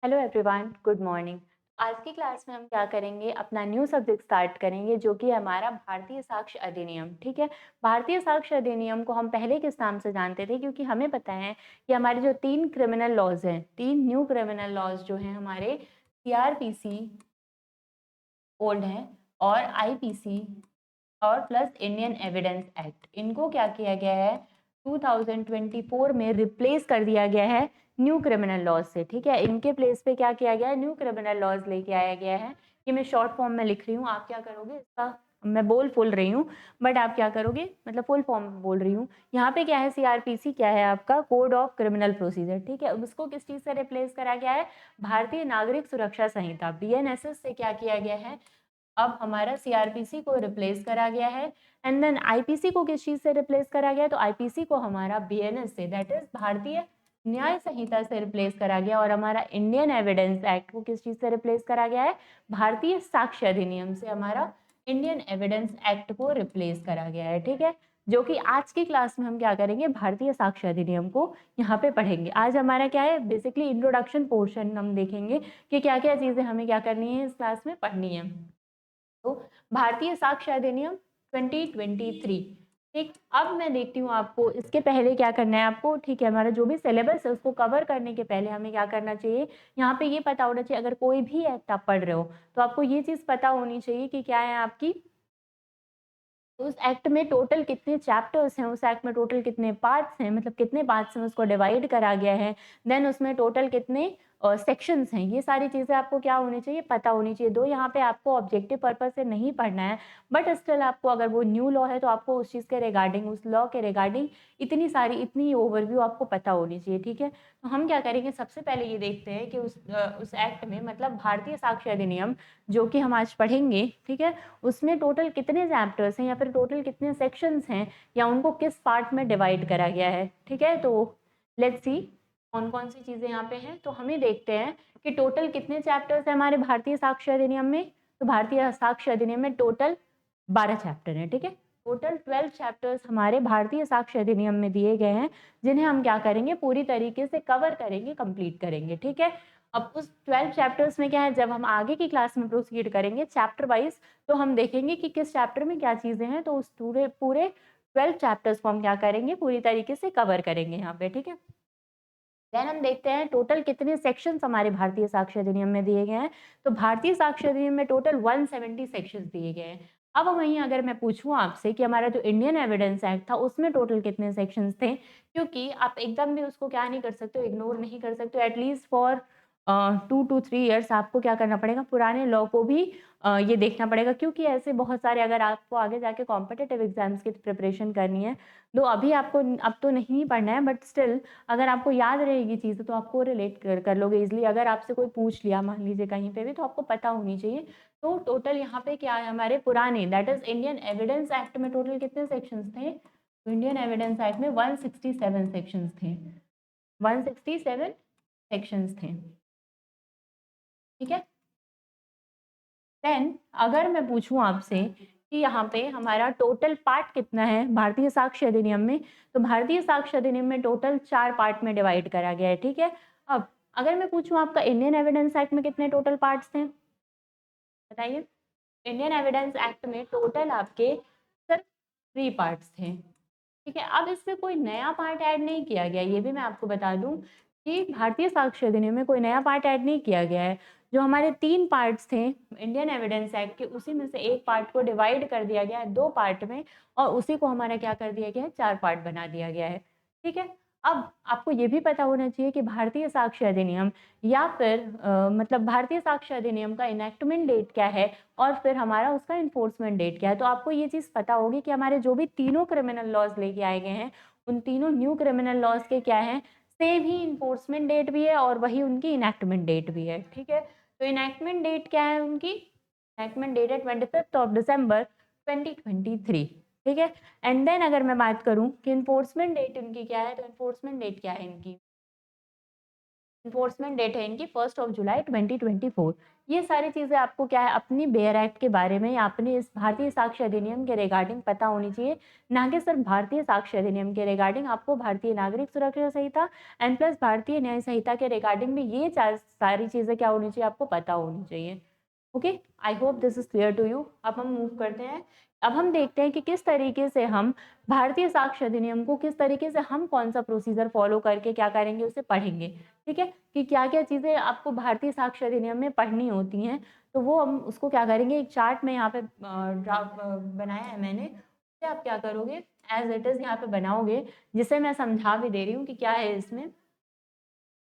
Hello everyone, good morning. आज की class में हम क्या करेंगे, अपना न्यू सब्जेक्ट स्टार्ट करेंगे जो कि हमारा भारतीय साक्ष्य अधिनियम। ठीक है, भारतीय साक्ष्य अधिनियम को हम पहले किस नाम से जानते थे, क्योंकि हमें पता है कि हमारे जो तीन क्रिमिनल लॉज हैं, तीन न्यू क्रिमिनल लॉज जो हैं हमारे सीआरपीसी ओल्ड हैं और आईपीसी और प्लस इंडियन एविडेंस एक्ट, इनको क्या किया गया है 2024 में रिप्लेस कर दिया गया है न्यू क्रिमिनल लॉज से। ठीक है, इनके प्लेस पे क्या किया गया है, न्यू क्रिमिनल लॉज लेके आया गया है। ये मैं शॉर्ट फॉर्म में लिख रही हूँ, आप क्या करोगे इसका, मैं फुल रही हूँ बट आप क्या करोगे, मतलब फुल फॉर्म में बोल रही हूँ। यहाँ पे क्या है, सीआरपीसी क्या है आपका, कोड ऑफ क्रिमिनल प्रोसीजर। ठीक है, उसको किस चीज से रिप्लेस करा गया है, भारतीय नागरिक सुरक्षा संहिता बीएनएसएस से क्या किया गया है, अब हमारा सीआरपीसी को रिप्लेस करा गया है। एंड देन आईपीसी को किस चीज से रिप्लेस करा गया है, तो आईपीसी को हमारा बीएनएस से, दैट इज भारतीय न्याय संहिता से रिप्लेस करा गया। और हमारा इंडियन एविडेंस एक्ट को किस चीज से रिप्लेस करा गया है, भारतीय साक्ष्य अधिनियम से हमारा इंडियन एविडेंस एक्ट को रिप्लेस करा गया है। ठीक है, जो कि आज की क्लास में हम क्या करेंगे, भारतीय साक्ष्य अधिनियम को यहाँ पे पढ़ेंगे। आज हमारा क्या है, बेसिकली इंट्रोडक्शन पोर्शन हम देखेंगे कि क्या क्या चीजें हमें क्या करनी है इस क्लास में पढ़नी है। तो भारतीय साक्ष्य अधिनियम 2023। ठीक, अब मैं देखती हूँ आपको इसके पहले क्या करना है आपको। ठीक है, हमारा जो भी सिलेबस है उसको कवर करने के पहले हमें क्या करना चाहिए, यहाँ पे ये पता होना चाहिए, अगर कोई भी एक्ट आप पढ़ रहे हो तो आपको ये चीज पता होनी चाहिए कि क्या है आपकी, उस एक्ट में टोटल कितने चैप्टर्स हैं, उस एक्ट में टोटल कितने पार्ट्स हैं, मतलब कितने पार्ट्स में उसको डिवाइड करा गया है, देन उसमें टोटल कितने सेक्शंस हैं, ये सारी चीज़ें आपको क्या होनी चाहिए, पता होनी चाहिए। दो यहाँ पे आपको ऑब्जेक्टिव पर्पज से नहीं पढ़ना है, बट स्टिल आपको अगर वो न्यू लॉ है तो आपको उस चीज़ के रिगार्डिंग, उस लॉ के रिगार्डिंग इतनी ओवरव्यू आपको पता होनी चाहिए। ठीक है, तो हम क्या करेंगे, सबसे पहले ये देखते हैं कि उस एक्ट में, मतलब भारतीय साक्ष्य अधिनियम जो कि हम आज पढ़ेंगे, ठीक है, उसमें टोटल कितने चैप्टर्स हैं या फिर टोटल कितने सेक्शंस हैं, या उनको किस पार्ट में डिवाइड करा गया है। ठीक है, तो लेट्स सी कौन कौन सी चीजें यहाँ पे हैं। तो हमें देखते हैं कि टोटल कितने चैप्टर्स हैं हमारे भारतीय साक्ष्य अधिनियम में। तो भारतीय साक्ष्य अधिनियम में टोटल 12 चैप्टर हैं। ठीक है, टोटल 12 चैप्टर्स हमारे भारतीय साक्ष्य अधिनियम में दिए गए हैं, जिन्हें हम क्या करेंगे, पूरी तरीके से कवर करेंगे, कंप्लीट करेंगे। ठीक है, अब उस 12 चैप्टर्स में क्या है, जब हम आगे की क्लास में प्रोसीड करेंगे चैप्टर वाइज, तो हम देखेंगे कि किस चैप्टर में क्या चीजें हैं। तो उस पूरे पूरे 12 चैप्टर्स को हम क्या करेंगे, पूरी तरीके से कवर करेंगे यहाँ पे। ठीक है, देन हम देखते हैं टोटल कितने सेक्शंस हमारे भारतीय साक्ष्य अधिनियम में दिए गए हैं। तो भारतीय साक्ष्य अधिनियम में टोटल 170 सेक्शंस दिए गए हैं। अब वहीं अगर मैं पूछूं आपसे कि हमारा जो इंडियन एविडेंस एक्ट था उसमें टोटल कितने सेक्शंस थे, क्योंकि आप एकदम भी उसको क्या नहीं कर सकते, इग्नोर नहीं कर सकते, एटलीस्ट फॉर 2 to 3 years आपको क्या करना पड़ेगा, पुराने लॉ को भी ये देखना पड़ेगा, क्योंकि ऐसे बहुत सारे, अगर आपको आगे जाके कॉम्पिटिटिव एग्जाम्स की प्रिपरेशन करनी है, तो अभी आपको अब तो नहीं पढ़ना है, बट स्टिल अगर आपको याद रहेगी चीज़ तो आपको रिलेट कर लोगे इजिली। अगर आपसे कोई पूछ लिया मान लीजिए कहीं पे भी, तो आपको पता होनी चाहिए। तो टोटल यहाँ पे क्या है, हमारे पुराने, that is Indian evidence act में टोटल कितने सेक्शंस थे, तो इंडियन एविडेंस एक्ट में 167 सेक्शंस थे, 167 सेक्शंस थे। ठीक है, देन अगर मैं पूछूं आपसे कि यहाँ पे हमारा टोटल पार्ट कितना है भारतीय साक्ष्य अधिनियम में, तो भारतीय साक्ष्य अधिनियम में टोटल 4 पार्ट में डिवाइड करा गया है। ठीक है, अब अगर मैं पूछूं आपका इंडियन एविडेंस एक्ट में कितने टोटल पार्ट्स थे, बताइए। इंडियन एविडेंस एक्ट में टोटल आपके सिर्फ 3 पार्ट्स थे। ठीक है, अब इसमें कोई नया पार्ट ऐड नहीं किया गया, ये भी मैं आपको बता दूं कि भारतीय साक्ष्य अधिनियम में कोई नया पार्ट ऐड नहीं किया गया है। जो हमारे 3 पार्ट्स थे इंडियन एविडेंस एक्ट के, उसी में से एक पार्ट को डिवाइड कर दिया गया है 2 पार्ट में, और उसी को हमारा क्या कर दिया गया है, 4 पार्ट बना दिया गया है। ठीक है, अब आपको ये भी पता होना चाहिए कि भारतीय साक्ष्य अधिनियम या फिर मतलब भारतीय साक्ष्य अधिनियम का इनेक्टमेंट डेट क्या है, और फिर हमारा उसका इन्फोर्समेंट डेट क्या है। तो आपको ये चीज़ पता होगी कि हमारे जो भी तीनों क्रिमिनल लॉज लेके आए गए हैं, उन तीनों न्यू क्रिमिनल लॉज के क्या है, सेम ही इन्फोर्समेंट डेट भी है और वही उनकी इनेक्टमेंट डेट भी है। ठीक है, तो इनेक्टमेंट डेट क्या है उनकी, इनेक्टमेंट डेट है 25 December 2023। ठीक है, एंड देन अगर मैं बात करूं कि इन्फोर्समेंट डेट इनकी क्या है, तो इन्फोर्समेंट डेट क्या है इनकी, इन्फोर्समेंट डेट है इनकी 1 जुलाई 2024। ये सारी चीज़ें आपको क्या है अपनी बेयर एक्ट के बारे में या अपने इस भारतीय साक्ष्य अधिनियम के रिगार्डिंग पता होनी चाहिए, ना कि सिर्फ भारतीय साक्ष्य अधिनियम के रिगार्डिंग आपको भारतीय नागरिक सुरक्षा संहिता एंड प्लस भारतीय न्याय संहिता के रिगार्डिंग भी ये सारी चीज़ें क्या होनी चाहिए, आपको पता होनी चाहिए। Okay, I hope this is clear to you. अब हम मूव करते हैं, अब हम देखते हैं कि किस तरीके से हम भारतीय साक्ष्य अधिनियम को किस तरीके से हम कौन सा प्रोसीजर फॉलो करके क्या करेंगे, उसे पढ़ेंगे। ठीक है, कि क्या क्या चीज़ें आपको भारतीय साक्ष्य अधिनियम में पढ़नी होती हैं, तो वो हम उसको क्या करेंगे, एक चार्ट में यहाँ पे ड्राफ्ट बनाया है मैंने, उसे आप क्या करोगे, एज इट इज़ यहाँ पे बनाओगे, जिसे मैं समझा भी दे रही हूँ कि क्या है इसमें।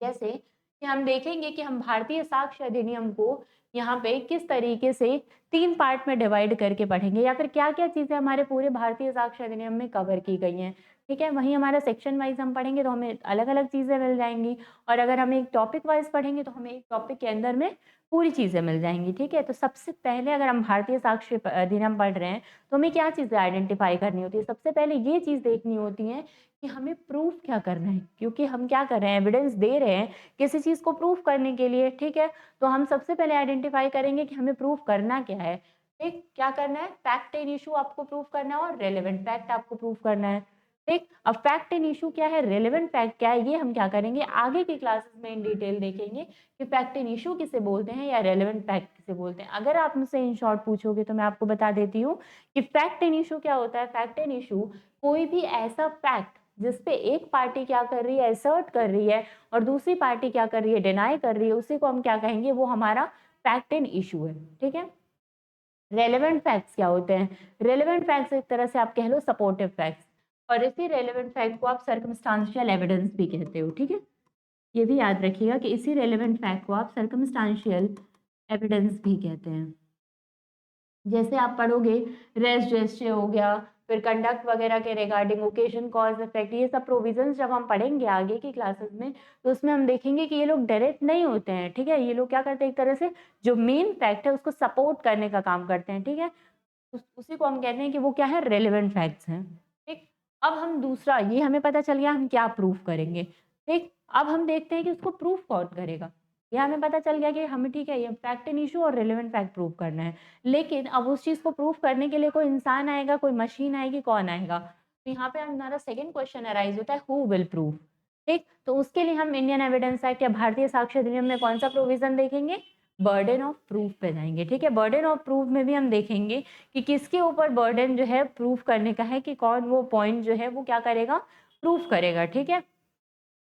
जैसे कि हम देखेंगे कि हम भारतीय साक्ष्य अधिनियम को यहाँ पे किस तरीके से 3 पार्ट में डिवाइड करके पढ़ेंगे, या फिर क्या-क्या चीज़ें हमारे पूरे भारतीय साक्ष्य अधिनियम में कवर की गई हैं। ठीक है? वहीं हमारा सेक्शन वाइज़ हम पढ़ेंगे तो हमें अलग-अलग चीज़ें मिल जाएँगी, और अगर हम एक टॉपिक वाइज़ पढ़ेंगे तो हमें एक टॉपिक के अंदर में पूरी चीज़ें मिल जाएँगी। ठीक है? तो सबसे पहले अगर हम भारतीय साक्ष्य अधिनियम पढ़ रहे हैं, तो हमें क्या चीज़ें आइडेंटिफ़ाई करनी होती है? सबसे पहले ये चीज़ देखनी होती है कि हमें प्रूफ क्या करना है, क्योंकि हम क्या कर रहे हैं, एविडेंस दे रहे हैं किसी चीज़ को प्रूफ करने के लिए। ठीक है? तो हम सबसे पहले आइडेंटिफाई करेंगे कि हमें प्रूफ करना क्या है। ठीक? क्या करना है? फैक्ट एंड इश्यू आपको प्रूफ करना है और रेलेवेंट फैक्ट आपको प्रूफ करना है। ठीक? अब फैक्ट एंड इश्यू क्या है, रेलेवेंट फैक्ट क्या है, ये हम क्या करेंगे, आगे की क्लासेस में इन डिटेल देखेंगे कि फैक्ट एंड इश्यू किसे बोलते हैं या रेलेवेंट फैक्ट किसे बोलते हैं। अगर आप मुझसे इन शॉर्ट पूछोगे तो मैं आपको बता देती हूँ कि फैक्ट एंड इश्यू क्या होता है। फैक्ट एंड इश्यू कोई भी ऐसा फैक्ट जिस पे एक पार्टी क्या कर रही है, असर्ट कर रही है, और दूसरी पार्टी क्या कर रही है, डिनाई कर रही है, उसी को हम क्या कहेंगे, वो हमारा फैक्ट एंड इश्यू है। ठीक है? रेलेवेंट फैक्ट्स क्या होते हैं? रेलेवेंट फैक्ट्स एक तरह से आप कह लो सपोर्टिव फैक्ट्स, और इसी रेलेवेंट फैक्ट को आप सर्कमस्टांशियल एविडेंस भी कहते हो। ठीक है? ये भी याद रखिएगा कि इसी रेलेवेंट फैक्ट को आप सर्कमस्टांशियल एविडेंस भी कहते हैं। जैसे आप पढ़ोगे, रेस जेस्चे हो गया, फिर कंडक्ट वगैरह के रिगार्डिंग ओकेजन, कॉज, इफेक्ट, ये सब प्रोविजंस जब हम पढ़ेंगे आगे की क्लासेस में, तो उसमें हम देखेंगे कि ये लोग डायरेक्ट नहीं होते हैं। ठीक है? ये लोग क्या करते हैं, एक तरह से जो मेन फैक्ट है उसको सपोर्ट करने का काम करते हैं। ठीक है? उसी को हम कहते हैं कि वो क्या है, रेलेवेंट फैक्ट्स हैं। ठीक? अब हम दूसरा, ये हमें पता चल गया हम क्या प्रूफ करेंगे। ठीक? अब हम देखते हैं कि उसको प्रूफ कौन करेगा। ये हमें पता चल गया कि हमें, ठीक है, ये फैक्ट एंड इश्यू और रेलेवेंट फैक्ट प्रूफ करना है। लेकिन अब उस चीज़ को प्रूफ करने के लिए कोई इंसान आएगा, कोई मशीन आएगी, कौन आएगा? तो यहाँ पे हमारा सेकंड क्वेश्चन अराइज़ होता है, हू विल प्रूव? ठीक? तो उसके लिए हम इंडियन एविडेंस एक्ट या भारतीय साक्ष्य अधिनियम में कौन-सा प्रोविज़न देखेंगे? बर्डन ऑफ प्रूफ पे जाएँगे। ठीक है? बर्डन ऑफ प्रूफ में भी हम देखेंगे कि किसके ऊपर बर्डन जो है प्रूफ करने का है, कि कौन वो पॉइंट जो है वो क्या करेगा, प्रूफ करेगा। ठीक है?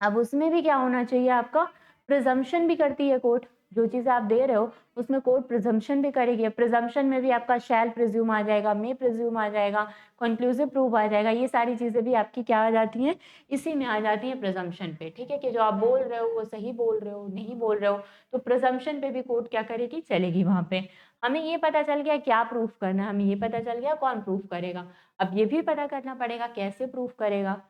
अब उसमें भी क्या होना चाहिए आपका, प्रिज़म्पशन भी करती है कोर्ट। जो चीज़ें आप दे रहे हो उसमें कोर्ट प्रिज़म्पशन भी करेगी। प्रिज़म्पशन में भी आपका शैल प्रिज़्यूम आ जाएगा, मे प्रिज़्यूम आ जाएगा, कंक्लूसिव प्रूफ आ जाएगा। ये सारी चीज़ें भी आपकी क्या आ जाती हैं, इसी में आ जाती हैं प्रिज़म्पशन पे। ठीक है? कि जो आप बोल रहे हो वो सही बोल रहे हो, नहीं बोल रहे हो, तो प्रिज़म्पशन पे भी कोर्ट क्या करेगी, चलेगी वहाँ पे। हमें ये पता चल गया क्या प्रूफ करना है, हमें ये पता चल गया कौन प्रूफ करेगा। अब ये भी पता करना पड़ेगा कैसे प्रूफ करेगा।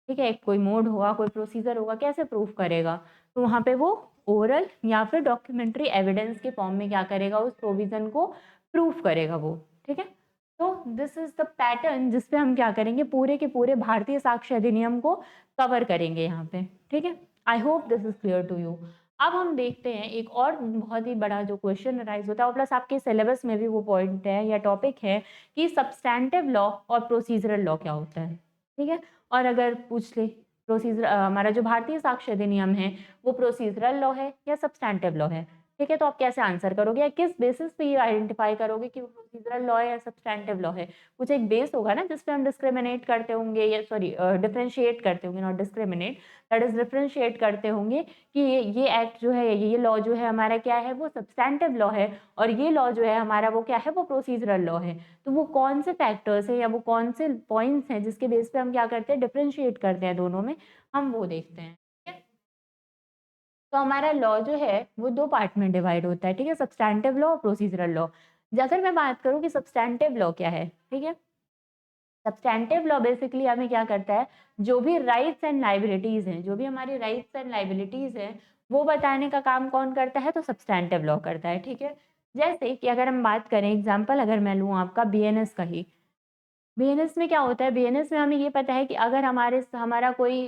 ठीक है? कोई मोड होगा, कोई प्रोसीजर होगा, कैसे प्रूफ करेगा? तो वहाँ पे वो ओरल या फिर डॉक्यूमेंट्री एविडेंस के फॉर्म में क्या करेगा, उस प्रोविज़न को प्रूफ करेगा वो। ठीक है? तो दिस इज़ द पैटर्न जिस पे हम क्या करेंगे, पूरे के पूरे भारतीय साक्ष्य अधिनियम को कवर करेंगे यहाँ पे। ठीक है? I hope this is clear to you. अब हम देखते हैं एक और बहुत ही बड़ा जो क्वेश्चन अराइज़ होता है, और प्लस आपके सिलेबस में भी वो पॉइंट है या टॉपिक है कि सब्सटैंटिव लॉ और प्रोसीजरल लॉ क्या होता है। ठीक है? और अगर पूछ ले, हमारा जो भारतीय साक्ष्य अधिनियम है वो प्रोसीजरल लॉ है या सब्सटैंटिव लॉ है। ठीक है? तो आप कैसे आंसर करोगे, या किस बेसिस पे ये आइडेंटिफाई करोगे कि वो प्रोसीजरल लॉ है या सब्सटैंटिव लॉ है? कुछ एक बेस होगा ना जिस पे हम डिस्क्रिमिनेट करते होंगे, या सॉरी डिफरेंशिएट करते होंगे, not discriminate, that is differentiate करते होंगे कि ये एक्ट जो है, ये लॉ जो है हमारा क्या है, वो सब्सटैंटिव लॉ है, और ये लॉ जो है हमारा वो क्या है, वो प्रोसीजरल लॉ है। तो वो कौन से फैक्टर्स हैं या वो कौन से पॉइंट्स हैं जिसके बेस पे हम क्या करते हैं, डिफरेंशिएट करते हैं दोनों में, हम वो देखते हैं। ठीक है? तो हमारा लॉ जो है वो 2 पार्ट में डिवाइड होता है। ठीक है? सब्सटैंटिव लॉ और प्रोसीजरल लॉ। अगर मैं बात करूँ कि सब्सटैंटिव लॉ क्या है, ठीक है? सब्सटैंटिव लॉ बेसिकली हमें क्या करता है, जो भी राइट्स एंड लायबिलिटीज़ हैं, जो भी हमारी राइट्स एंड लायबिलिटीज़ हैं, वो बताने का काम कौन करता है, तो सब्सटैंटिव लॉ करता है। ठीक है? जैसे कि अगर हम बात करें, एग्ज़ाम्पल अगर मैं लूँ आपका बीएनएस का ही, बीएनएस में क्या होता है, बीएनएस में हमें ये पता है कि अगर हमारा कोई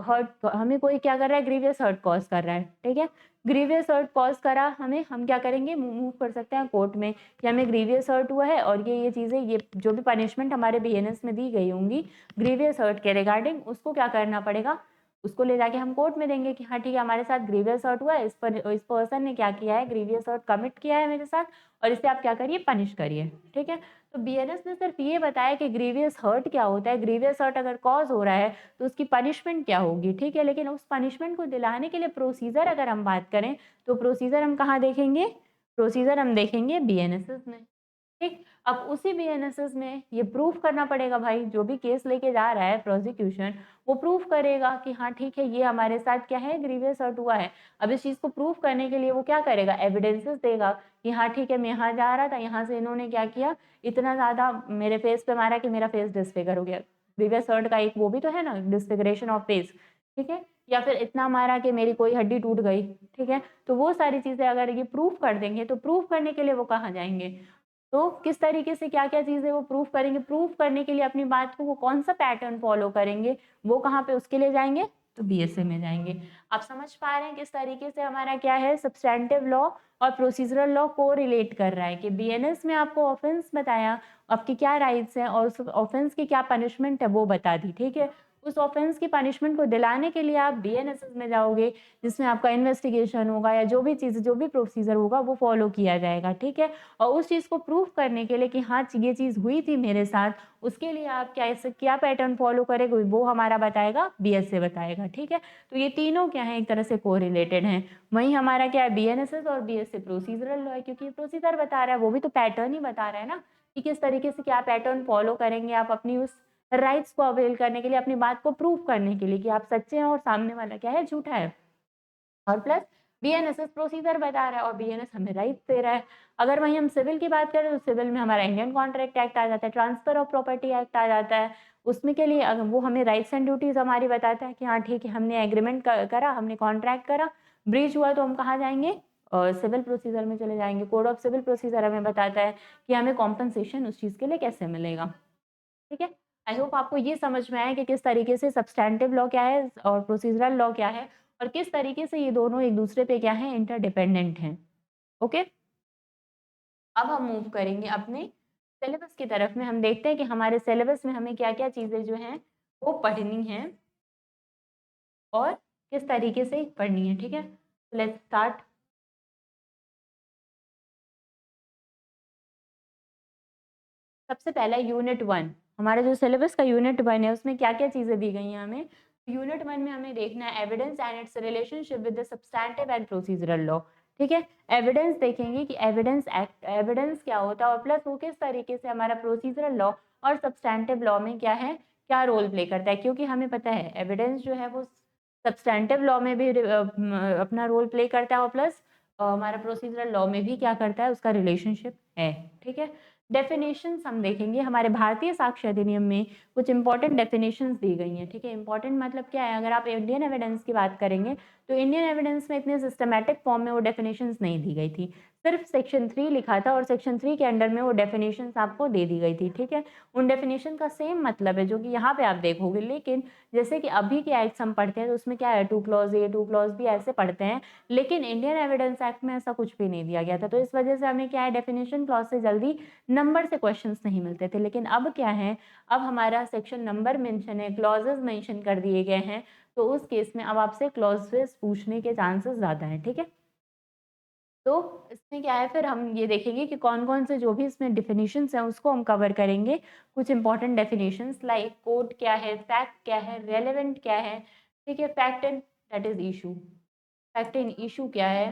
हर्ट हमें कोई क्या कर रहा है, ग्रीवियस हर्ट कॉज़ कर रहा है, ठीक है? ग्रीवियस हर्ट कॉज़ करा हमें, हम क्या करेंगे, मूव कर सकते हैं कोर्ट में कि हमें ग्रीवियस हर्ट हुआ है और ये चीज़ें, ये जो भी पनिशमेंट हमारे बीएनएस में दी गई होंगी ग्रीवियस हर्ट के रिगार्डिंग, उसको क्या करना पड़ेगा, उसको ले जाके हम कोर्ट में देंगे कि हाँ ठीक है, हमारे साथ ग्रीवियस हर्ट हुआ है, इस पर्सन ने क्या किया है, ग्रीवियस हर्ट कमिट किया है मेरे साथ और इसे आप क्या करिए, पनिश करिए, ठीक है? तो बीएनएस ने सिर्फ ये बताया कि ग्रीवियस हर्ट क्या होता है, ग्रीवियस हर्ट अगर कॉज हो रहा है तो उसकी पनिशमेंट क्या होगी, ठीक है? लेकिन उस पनिशमेंट को दिलाने के लिए प्रोसीजर अगर हम बात करें तो प्रोसीजर हम कहाँ देखेंगे, प्रोसीजर हम देखेंगे बीएनएसएस में, ठीक? अब उसी बीएनएसएस में ये प्रूफ करना पड़ेगा भाई, जो भी केस लेके जा रहा है प्रोसिक्यूशन, वो प्रूफ करेगा कि हाँ ठीक है, ये हमारे साथ क्या है, ग्रीवियस हर्ट हुआ है। अब इस चीज़ को प्रूफ करने के लिए वो क्या करेगा, एविडेंसेस देगा कि हाँ ठीक है, मैं यहाँ जा रहा था, यहाँ से इन्होंने क्या किया, इतना ज़्यादा मेरे फेस पे मारा कि मेरा फेस डिसफिगर हो गया। ग्रीवियस हर्ट का एक वो भी तो है ना, डिसफिगरेशन ऑफ फेस, ठीक है? या फिर इतना मारा कि मेरी कोई हड्डी टूट गई, ठीक है? तो वो सारी चीज़ें अगर ये प्रूफ कर देंगे, तो प्रूफ करने के लिए वो कहाँ जाएँगे? तो किस तरीके से क्या-क्या चीज़ें वो प्रूफ करेंगे, प्रूफ करने के लिए अपनी बात को वो कौन-सा पैटर्न फ़ॉलो करेंगे, वो कहाँ पे उसके लिए जाएँगे? तो बीएसए में जाएँगे। आप समझ पा रहे हैं किस तरीके से हमारा क्या है, सब्सटैंटिव लॉ और प्रोसीज़रल लॉ कोरिलेट कर रहा है कि बीएनएस में आपको ऑफेंस बताया, आपके क्या राइट्स हैं और उस ऑफेंस की क्या पनिशमेंट है वो बता दी, ठीक है? उस ऑफेंस की पनिशमेंट को दिलाने के लिए आप बीएनएसएस में जाओगे, जिसमें आपका इन्वेस्टिगेशन होगा या जो भी चीज़, जो भी प्रोसीजर होगा वो फ़ॉलो किया जाएगा, ठीक है? और उस चीज़ को प्रूफ करने के लिए कि हाँ, ये चीज़ हुई थी मेरे साथ, उसके लिए आप क्या पैटर्न फ़ॉलो करेंगे वो हमारा बताएगा, बीएसए बताएगा, ठीक है? तो ये तीनों क्या हैं, एक तरह से कोरिलेटेड हैं। वहीं हमारा क्या है, बीएनएसएस और बीएसए प्रोसीजरल लॉ है, क्योंकि प्रोसीजर बता रहा है, वो भी तो पैटर्न ही बता रहा है ना कि किस तरीके से क्या पैटर्न फ़ॉलो करेंगे आप अपनी उस राइट्स को अवेल करने के लिए, अपनी बात को प्रूव करने के लिए कि आप सच्चे हैं और सामने वाला क्या है, झूठा है। और प्लस बीएनएसएस प्रोसीजर बता रहा है और बीएनएस हमें राइट्स दे रहा है। अगर वहीं हम सिविल की बात करें तो सिविल में हमारा इंडियन कॉन्ट्रैक्ट एक्ट आ जाता है, ट्रांसफर ऑफ प्रॉपर्टी एक्ट आ जाता है। उसमें के लिए वो हमें राइट्स एंड ड्यूटीज़ हमारी बताता है कि हाँ ठीक है, हमने एग्रीमेंट करा, हमने कॉन्ट्रैक्ट करा, ब्रीच हुआ तो हम कहाँ जाएँगे? सिविल प्रोसीजर में चले जाएँगे। कोड ऑफ सिविल प्रोसीजर हमें बताता है कि हमें कॉम्पेंसेशन उस चीज़ के लिए कैसे मिलेगा। ठीक है? आई होप आपको ये समझ में आया कि किस तरीके से सब्सटैंटिव लॉ क्या है और प्रोसीजरल लॉ क्या है और किस तरीके से ये दोनों एक दूसरे पे क्या है, इंटरडिपेंडेंट हैं। ओके? अब हम मूव करेंगे अपने सिलेबस की तरफ में। हम देखते हैं कि हमारे सिलेबस में हमें क्या-क्या चीज़ें जो हैं वो पढ़नी हैं और किस तरीके से पढ़नी है, ठीक है? Let's start. सबसे पहला यूनिट 1, हमारा जो सिलेबस का यूनिट 1 है उसमें क्या-क्या चीज़ें दी गई हैं हमें। यूनिट 1 में हमें देखना है evidence and it's relationship with the substantive and procedural law, ठीक है? एविडेंस देखेंगे कि एविडेंस क्या होता है और प्लस वो किस तरीके से हमारा प्रोसीजरल लॉ और सब्सटैंटिव लॉ में क्या है, क्या रोल प्ले करता है। क्योंकि हमें पता है एविडेंस जो है वो सब्सटैंटिव लॉ में भी अपना रोल प्ले करता है और प्लस हमारा प्रोसीजरल लॉ में भी क्या करता है, उसका रिलेशनशिप है, ठीक है? डेफिनेशंस हम देखेंगे, हमारे भारतीय साक्ष्य अधिनियम में कुछ इंपॉर्टेंट डेफिनेशंस दी गई हैं, ठीक है? इंपॉर्टेंट मतलब क्या है, अगर आप इंडियन एविडेंस की बात करेंगे, तो इंडियन एविडेंस में इतने सिस्टमैटिक फॉर्म में वो डेफिनेशंस नहीं दी गई थी। सिर्फ सेक्शन 3 लिखा था और सेक्शन 3 के अंडर में वो डेफिनेशंस आपको दे दी गई थी, ठीक है? उन डेफिनेशन का सेम मतलब है जो कि यहाँ पे आप देखोगे, लेकिन जैसे कि अभी के एक्ट्स हम पढ़ते हैं तो उसमें क्या है, 2 क्लॉज़ ए, 2 क्लॉज़ बी ऐसे पढ़ते हैं, लेकिन इंडियन एविडेंस एक्ट में ऐसा कुछ भी नहीं दिया गया था। तो इस वजह से हमें क्या है, डेफिनेशन क्लॉज़ से जल्दी नंबर से क्वेश्चंस नहीं मिलते थे। लेकिन अब क्या है, अब हमारा सेक्शन नंबर मेंशन है, क्लॉजेस मेंशन कर दिए गए हैं, तो उस केस में अब आपसे क्लॉजेस पूछने के चांसेस ज़्यादा हैं, ठीक है? तो इसमें क्या है, फिर हम ये देखेंगे कि कौन-कौन से जो भी इसमें डेफिनिशंस हैं उसको हम कवर करेंगे। कुछ इंपॉर्टेंट डेफिनिशंस लाइक कोड क्या है, फैक्ट क्या है, रेलेवेंट क्या है, ठीक है? Fact and that is issue. Fact and issue क्या है,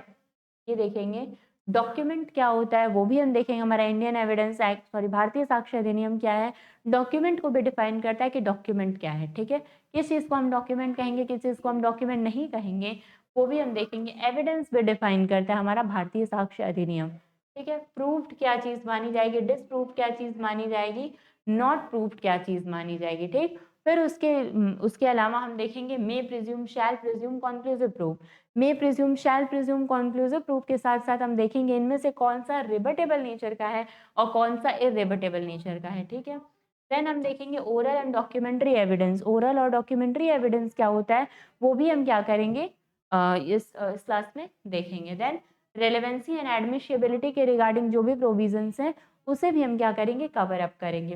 ये देखेंगे। डॉक्यूमेंट क्या होता है वो भी हम देखेंगे। हमारा इंडियन एविडेंस एक्ट, सॉरी, भारतीय साक्ष्य अधिनियम क्या है, डॉक्यूमेंट को भी डिफाइन करता है कि डॉक्यूमेंट क्या है, ठीक है? किस चीज़ को हम डॉक्यूमेंट कहेंगे, किस चीज़ को हम डॉक्यूमेंट नहीं कहेंगे, वो भी हम देखेंगे। एविडेंस भी डिफाइन करता है हमारा भारतीय साक्ष्य अधिनियम, ठीक है? प्रूव्ड क्या चीज़ मानी जाएगी, डिसप्रूव्ड क्या चीज़ मानी जाएगी, नॉट प्रूव्ड क्या चीज़ मानी जाएगी, ठीक? फिर उसके अलावा हम देखेंगे मे प्रिज्यूम, शैल प्रिज्यूम, कॉन्क्लूसिव प्रूफ। मे प्रिज्यूम, शैल प्रिज्यूम, कॉन्क्लूसिव प्रूफ के साथ-साथ हम देखेंगे इनमें से कौन-सा रिबटेबल नेचर का है और कौन-सा इर्रिबटेबल नेचर का है, ठीक है? देन हम देखेंगे oral and documentary evidence. Oral और डॉक्यूमेंट्री एविडेंस क्या होता है वो भी हम क्या करेंगे इस क्लास में देखेंगे। देन रेलेवेंसी एंड एडमिशिबिलिटी के रिगार्डिंग जो भी प्रोविजंस हैं उसे भी हम क्या करेंगे, कवर अप करेंगे।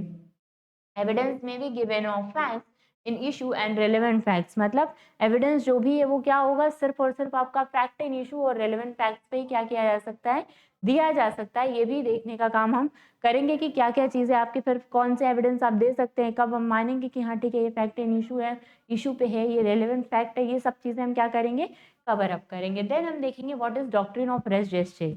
एविडेंस में भी given of facts in issue and relevant facts, मतलब एविडेंस जो भी है वो क्या होगा, सिर्फ और सिर्फ आपका फैक्ट इन इशू और रेलेवेंट फैक्ट्स पे ही क्या किया जा सकता है, दिया जा सकता है। ये भी देखने का काम हम करेंगे कि क्या क्या चीज़ें आपके, फिर कौन से एविडेंस आप दे सकते हैं, कब हम मानेंगे कि हाँ ठीक है ये फैक्ट इन इशू है, इशू पे है, ये रेलेवेंट फैक्ट है, ये सब चीज़ें हम क्या करेंगे, कवर अप करेंगे। देन हम देखेंगे what is doctrine of res gestae,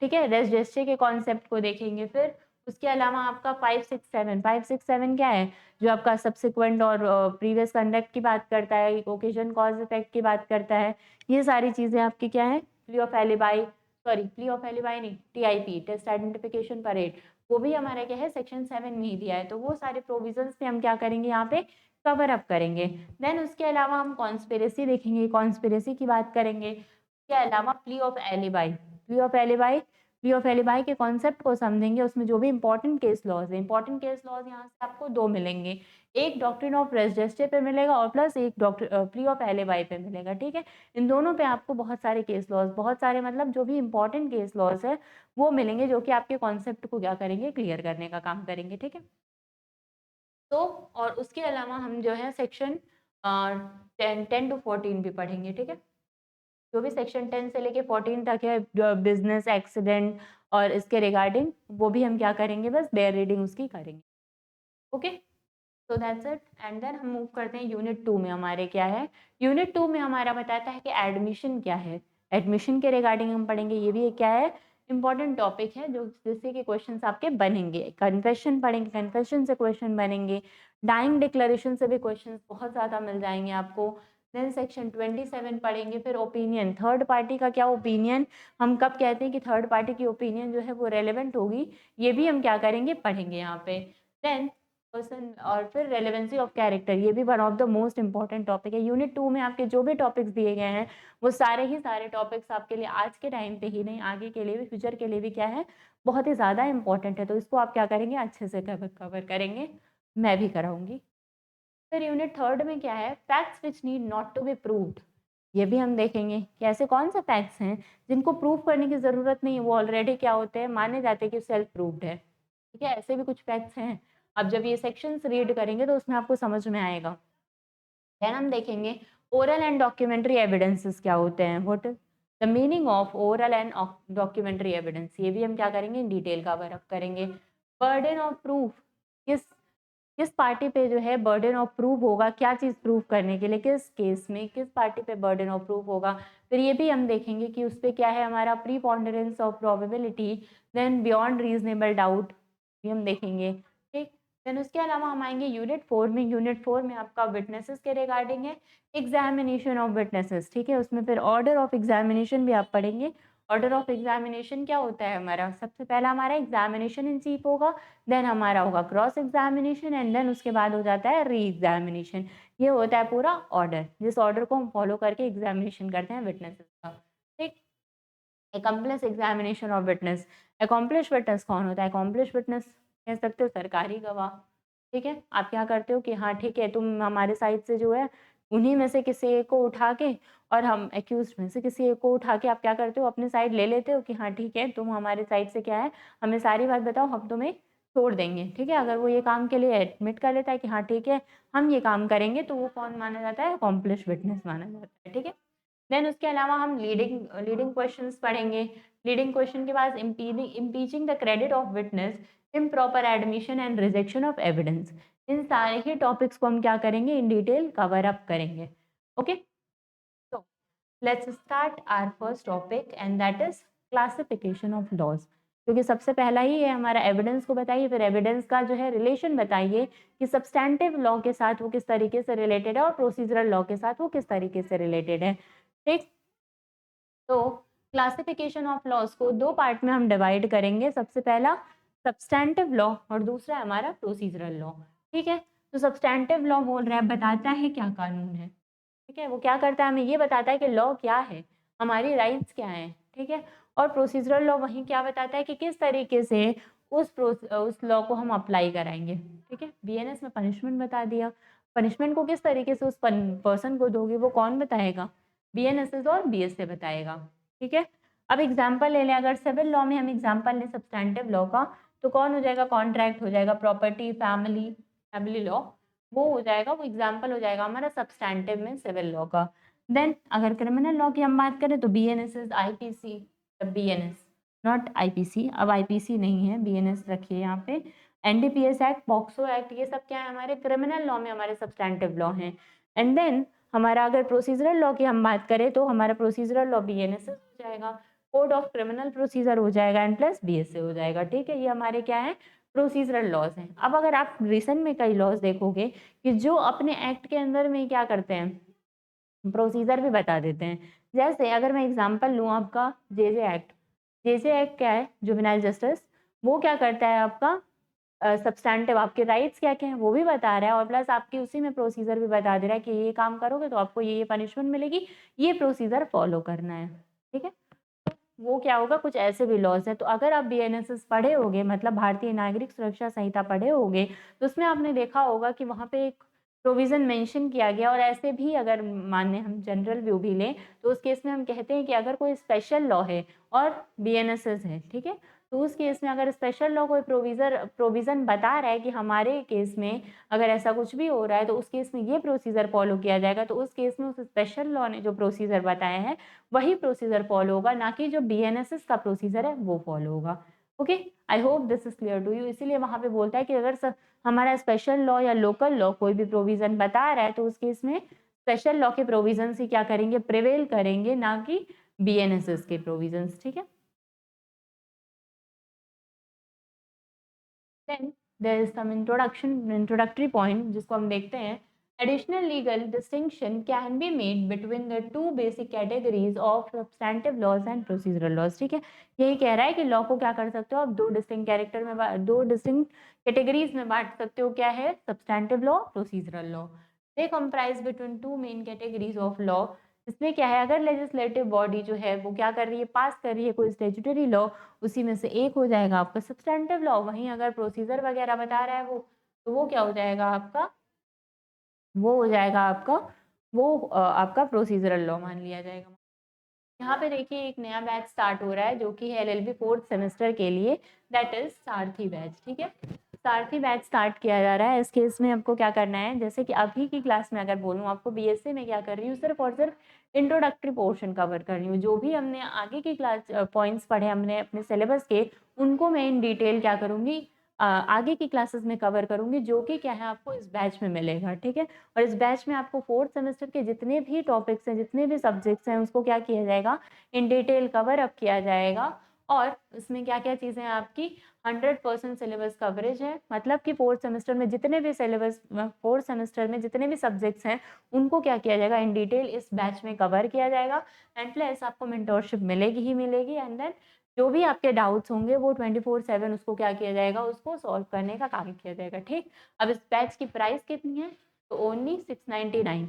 ठीक है, रेस जेस्चे के कॉन्सेप्ट को देखेंगे। फिर उसके अलावा आपका 567 क्या है, जो आपका सब्सिक्वेंट और प्रीवियस कंडक्ट की बात करता है, ओकेजन कॉज इफेक्ट की बात करता है। ये सारी चीज़ें आपकी क्या है, plea of alibi, sorry plea of alibi नहीं, टीआईपी, टेस्ट आइडेंटिफिकेशन परेड, वो भी हमारा क्या है सेक्शन 7 में ही दिया है। तो वो सारे प्रोविजंस पे हम क्या करेंगे, यहाँ पे कवर अप करेंगे। देन उसके अलावा हम कॉन्स्पिरेसी देखेंगे, कॉन्स्पिरेसी की बात करेंगे। उसके अलावा plea of alibi, plea of alibi के कॉन्सेप्ट को समझेंगे, उसमें जो भी इंपॉर्टेंट केस लॉज है, इंपॉर्टेंट केस लॉज यहाँ से आपको दो मिलेंगे, एक डॉक्ट्रिन ऑफ रेस जेस्चे पे मिलेगा और प्लस एक प्ली ऑफ एलिबाई पे मिलेगा, ठीक है। इन दोनों पे आपको बहुत सारे केस लॉज, बहुत सारे मतलब जो भी इंपॉर्टेंट केस लॉज है वो मिलेंगे, जो कि आपके कॉन्सेप्ट को क्या करेंगे, क्लियर करने का काम करेंगे, ठीक है। तो और उसके अलावा हम जो है सेक्शन 10 to 14 भी पढ़ेंगे, ठीक है। जो भी सेक्शन 10 से लेके 14 तक है बिजनेस एक्सीडेंट और इसके रिगार्डिंग, वो भी हम क्या करेंगे, बस बेयर रीडिंग उसकी करेंगे। Okay, so that's it. And then हम मूव करते हैं यूनिट 2 में। हमारे क्या है, यूनिट 2 में हमारा बताता है कि एडमिशन क्या है, एडमिशन के रिगार्डिंग हम पढ़ेंगे। ये भी एक क्या है, इंपॉर्टेंट टॉपिक है, जो जिससे कि क्वेश्चंस आपके बनेंगे। कन्फेशन पढ़ेंगे, कन्फेशन से क्वेश्चन बनेंगे, डाइंग डिक्लेरेशन से भी क्वेश्चंस बहुत ज़्यादा मिल जाएंगे आपको। देन सेक्शन 27 पढ़ेंगे। फिर ओपिनियन, थर्ड पार्टी का क्या ओपिनियन, हम कब कहते हैं कि थर्ड पार्टी की ओपिनियन जो है वो रेलेवेंट होगी, ये भी हम क्या करेंगे, पढ़ेंगे यहाँ पे। देन पर्सन, और फिर रेलेवेंसी ऑफ कैरेक्टर, ये भी one of the most important topic है। यूनिट 2 में आपके जो भी टॉपिक्स दिए गए हैं वो सारे ही सारे टॉपिक्स आपके लिए आज के टाइम पे ही नहीं, आगे के लिए भी, फ्यूचर के लिए भी क्या है, बहुत ही ज़्यादा इंपॉर्टेंट है। तो इसको आप क्या करेंगे, अच्छे से कवर करेंगे, मैं भी कराऊंगी। फिर यूनिट 3 में क्या है, facts which need not to be proved, ये भी हम देखेंगे कि ऐसे कौन से फैक्ट्स हैं जिनको प्रूव करने की ज़रूरत नहीं है, वो ऑलरेडी क्या होते हैं, माने जाते हैं कि सेल्फ प्रूव्ड है, ठीक है। ऐसे भी कुछ फैक्ट्स हैं। अब जब ये सेक्शंस रीड करेंगे तो उसमें आपको समझ में आएगा। देन हम देखेंगे ओरल एंड डॉक्यूमेंट्री एविडेंसेस क्या होते हैं, what the meaning of oral and documentary evidence, ये भी हम क्या करेंगे, इन डिटेल कवर अप करेंगे। बर्डन ऑफ प्रूफ, किस किस पार्टी पे जो है बर्डन ऑफ प्रूफ होगा, क्या चीज़ प्रूफ करने के लिए, किस केस में किस पार्टी पे बर्डन ऑफ प्रूफ होगा। फिर ये भी हम देखेंगे कि उस पे क्या है हमारा preponderance of probability, then beyond reasonable doubt, ये हम देखेंगे, ठीक। देन उसके अलावा हम आएंगे यूनिट 4 में। यूनिट 4 में आपका विटनेसेस के रिगार्डिंग है, एग्जामिनेशन ऑफ विटनेसेस, ठीक है। उसमें फिर ऑर्डर ऑफ एग्जामिनेशन भी आप पढ़ेंगे। ऑर्डर ऑफ एग्जामिनेशन क्या होता है हमारा, सबसे पहला हमारा एग्जामिनेशन इन चीफ होगा, देन हमारा होगा क्रॉस एग्जामिनेशन, एंड देन उसके बाद हो जाता है री एग्जामिनेशन। ये होता है पूरा ऑर्डर, जिस ऑर्डर को हम फॉलो करके एग्जामिनेशन करते हैं विटनेसेस का, ठीक। Accomplish examination of witness, accomplish witness कौन होता है, एकम्प्लिश विटनेस कह सकते हो सरकारी गवाह, ठीक है। आप क्या करते हो कि हाँ ठीक है, तुम हमारे साइड से जो है उन्हीं में से किसी एक को उठा के, और हम एक्यूज में से किसी एक को उठा के आप क्या करते हो, अपने साइड ले लेते हो कि हाँ ठीक है, तुम हमारे साइड से क्या है, हमें सारी बात बताओ, हम तुम्हें छोड़ देंगे, ठीक है। अगर वो ये काम के लिए एडमिट कर लेता है कि हाँ ठीक है हम ये काम करेंगे, तो वो कौन माना जाता है, अकॉम्प्लिश विटनेस माना जाता है, ठीक है। देन उसके अलावा हम लीडिंग लीडिंग क्वेश्चंस पढ़ेंगे। लीडिंग क्वेश्चन के बाद impeaching the credit of witness, improper admission and rejection of evidence, इन सारे ही टॉपिक्स को हम क्या करेंगे, इन डिटेल कवर अप करेंगे। ओके, तो let's start our first topic and that is classification of laws. क्योंकि सबसे पहला ही है हमारा, एविडेंस को बताइए, फिर एविडेंस का जो है रिलेशन बताइए कि सब्सटैंटिव लॉ के साथ वो किस तरीके से रिलेटेड है और प्रोसीजरल लॉ के साथ वो किस तरीके से रिलेटेड है, ठीक। तो क्लासिफिकेशन ऑफ लॉज को दो पार्ट में हम डिवाइड करेंगे। सबसे पहला सब्सटैंटिव लॉ और दूसरा हमारा प्रोसीजरल लॉ, ठीक है। तो सब्सटैंटिव लॉ बोल रहा है, बताता है क्या कानून है, ठीक है। वो क्या करता है, हमें ये बताता है कि लॉ क्या है, हमारी राइट्स क्या हैं, ठीक है। और प्रोसीजरल लॉ वही क्या बताता है कि किस तरीके से उस लॉ को हम अप्लाई कराएंगे। ठीक है, बीएनएस में पनिशमेंट बता दिया, पनिशमेंट को किस तरीके से उस पर्सन को दोगे वो कौन बताएगा, बीएनएसएस और बीएसए बताएगा। ठीक है, अब एग्जाम्पल ले लें, अगर सिविल लॉ में हम एग्जाम्पल लें सब्सटैंटिव लॉ का, तो कौन हो जाएगा, कॉन्ट्रैक्ट हो जाएगा, प्रॉपर्टी, फैमिली लॉ, वो हो जाएगा, वो एग्जाम्पल हो जाएगा हमारा सब्सटैंटिव में सिविल लॉ का। देन अगर क्रिमिनल लॉ की हम बात करें तो BNSS, IPC, BNS not IPC, अब आईपीसी नहीं है, बीएनएस रखिए यहाँ पे, एनडीपीएस एक्ट, पॉक्सो एक्ट, ये सब क्या है हमारे क्रिमिनल लॉ में हमारे सब्सटैंटिव लॉ हैं। एंड देन हमारा अगर प्रोसीजरल लॉ की हम बात करें तो हमारा प्रोसीजरल लॉ बीएनएस हो जाएगा, कोड ऑफ क्रिमिनल प्रोसीजर हो जाएगा एंड प्लस बीएसए हो जाएगा। ठीक है, ये हमारे क्या है, प्रोसीजरल लॉज हैं। अब अगर आप रिसेंट में कई लॉज देखोगे कि जो अपने एक्ट के अंदर में क्या करते हैं, प्रोसीजर भी बता देते हैं। जैसे अगर मैं एग्जांपल लूँ आपका जेजे एक्ट, जेजे एक्ट क्या है, जुवेनाइल जस्टिस, वो क्या करता है आपका सब्सटैंटिव आपके राइट्स क्या-क्या हैं वो भी बता रहा है और प्लस आपकी उसी में प्रोसीजर भी बता दे रहा है कि ये काम करोगे तो आपको ये पनिशमेंट मिलेगी, ये प्रोसीजर फॉलो करना है। ठीक है, वो क्या होगा, कुछ ऐसे भी लॉज हैं। तो अगर आप बीएनएसएस पढ़े होंगे, मतलब भारतीय नागरिक सुरक्षा संहिता पढ़े होंगे, तो उसमें आपने देखा होगा कि वहाँ पे एक प्रोविज़न मेंशन किया गया। और ऐसे भी अगर माने हम जनरल व्यू भी लें तो उस केस में हम कहते हैं कि अगर कोई स्पेशल लॉ है और बीएनएसएस है, ठीक है, तो उस केस में अगर स्पेशल लॉ कोई प्रोविज़न बता रहा है कि हमारे केस में अगर ऐसा कुछ भी हो रहा है तो उस केस में ये प्रोसीजर फॉलो किया जाएगा, तो उस केस में उस स्पेशल लॉ ने जो प्रोसीजर बताया है वही प्रोसीजर फॉलो होगा, ना कि जो बीएनएसएस का प्रोसीजर है वो फॉलो होगा। Okay, I hope this is clear to you. इसीलिए वहाँ पे बोलता है कि अगर हमारा स्पेशल लॉ या लोकल लॉ कोई भी प्रोविजन बता रहा है तो उस केस में स्पेशल लॉ के प्रोविजन ही क्या करेंगे, प्रिवेल करेंगे, ना कि बीएनएसएस के प्रोविजंस। ठीक है, then there is some introductory point जिसको हम देखते हैं। Additional legal distinction can be made between the two basic categories of substantive laws and procedural laws। ठीक है, यही कह रहा है कि लॉ को क्या कर सकते हो आप, दो डिस्टिंक्ट कैटेगरीज में बांट सकते हो। क्या है, substantive law, procedural law. They comprise between two main categories of law. इसमें क्या है, अगर लेजिस्लेटिव बॉडी जो है वो क्या कर रही है, पास कर रही है कोई स्टेचुटरी लॉ, उसी में से एक हो जाएगा आपका सब्सटैंटिव लॉ। वहीं अगर प्रोसीजर वगैरह बता रहा है वो, तो वो क्या हो जाएगा आपका, वो हो जाएगा आपका, आपका प्रोसीजरल लॉ मान लिया जाएगा। यहाँ पे देखिए एक नया बैच स्टार्ट हो रहा है जो कि है एलएलबी फोर्थ सेमेस्टर के लिए, दैट इज सारथी बैच। ठीक है, सारथी बैच स्टार्ट किया जा रहा है। इस केस में आपको क्या करना है, जैसे कि अभी की क्लास में अगर बोलूँ आपको, बीएससी में क्या कर रही हूँ, सिर्फ और सिर्फ इंट्रोडक्टरी पोर्शन कवर कर रही हूँ। जो भी हमने आगे की क्लास पॉइंट्स पढ़े हमने अपने सिलेबस के, उनको मैं इन डिटेल क्या करूँगी, आगे की क्लासेस में कवर करूँगी, जो कि क्या है आपको इस बैच में मिलेगा। ठीक है, और इस बैच में आपको फोर्थ सेमेस्टर के जितने भी टॉपिक्स हैं, जितने भी सब्जेक्ट्स हैं, उसको क्या किया जाएगा, इन डिटेल कवर अप किया जाएगा। और इसमें क्या-क्या चीज़ें आपकी 100% सिलेबस कवरेज है, मतलब कि फोर्थ सेमेस्टर में जितने भी सब्जेक्ट्स हैं उनको क्या किया जाएगा, इन डिटेल इस बैच में कवर किया जाएगा। एंड प्लस आपको मेंटोरशिप मिलेगी ही मिलेगी। एंड देन जो भी आपके डाउट्स होंगे वो 24/7 उसको क्या किया जाएगा, उसको सॉल्व करने का काम किया जाएगा। ठीक, अब इस बैच की प्राइस कितनी है, तो ओनली 699।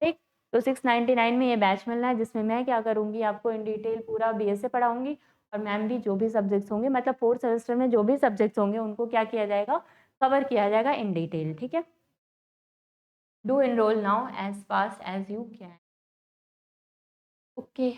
ठीक, तो 699 में ये बैच मिलना है, जिसमें मैं क्या करूँगी, आपको इन डिटेल पूरा बीएसए पढ़ाऊँगी और मैम भी जो भी सब्जेक्ट्स होंगे, मतलब फोर्थ सेमेस्टर में जो भी सब्जेक्ट्स होंगे उनको क्या किया जाएगा, कवर किया जाएगा इन डिटेल। ठीक है, do enrol now as fast as you can. Okay,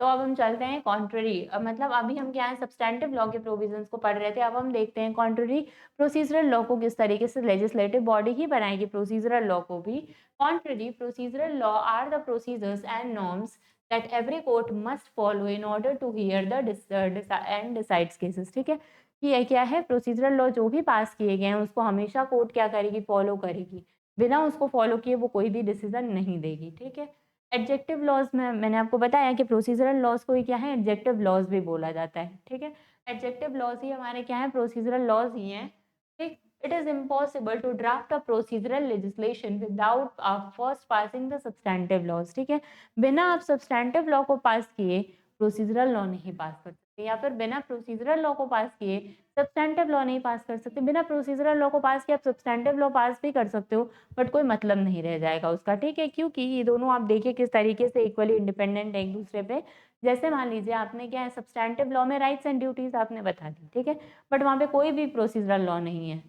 तो अब हम चलते हैं कॉन्ट्ररी। मतलब अभी हम क्या है, सब्सटैंटिव लॉ के प्रोविजंस को पढ़ रहे थे, अब हम देखते हैं कॉन्ट्ररी प्रोसीजरल लॉ को किस तरीके से लेजिस्लेटिव बॉडी ही बनाएगी प्रोसीजरल लॉ को भी। Contrary procedural law are the procedures and norms that every court must follow in order to hear the and decides cases. ठीक है, कि ये क्या है, प्रोसीजरल लॉ जो भी पास किए गए हैं उसको हमेशा कोर्ट क्या करेगी, फॉलो करेगी। बिना उसको फॉलो किए वो कोई भी डिसीजन नहीं देगी। ठीक है, एडजेक्टिव लॉज में मैंने आपको बताया कि प्रोसीजरल लॉज को ही क्या है, एडजेक्टिव लॉज भी बोला जाता है। ठीक है, एडजेक्टिव लॉज ही हमारे क्या है, प्रोसीजरल लॉज ही हैं। ठीक, it is impossible to draft a procedural legislation without first passing the substantive laws. ठीक है, बिना आप सब्सटैंटिव लॉ को पास किए प्रोसीजरल लॉ नहीं पास कर सकते। या फिर बिना प्रोसीजरल लॉ को पास किए सब्सटैंटिव लॉ नहीं पास कर सकते। बिना प्रोसीजरल लॉ को पास किए आप सब्सटैंटिव लॉ पास भी कर सकते हो, बट कोई मतलब नहीं रह जाएगा उसका, ठीक है? क्योंकि ये दोनों आप देखिए किस तरीके से इक्वली इंडिपेंडेंट है एक-दूसरे पे। जैसे मान लीजिए आपने क्या है सब्सटैंटिव लॉ में राइट्स एंड ड्यूटीज़ आपने बता दी, ठीक है? बट वहाँ पे कोई भी प्रोसीजरल लॉ नहीं है।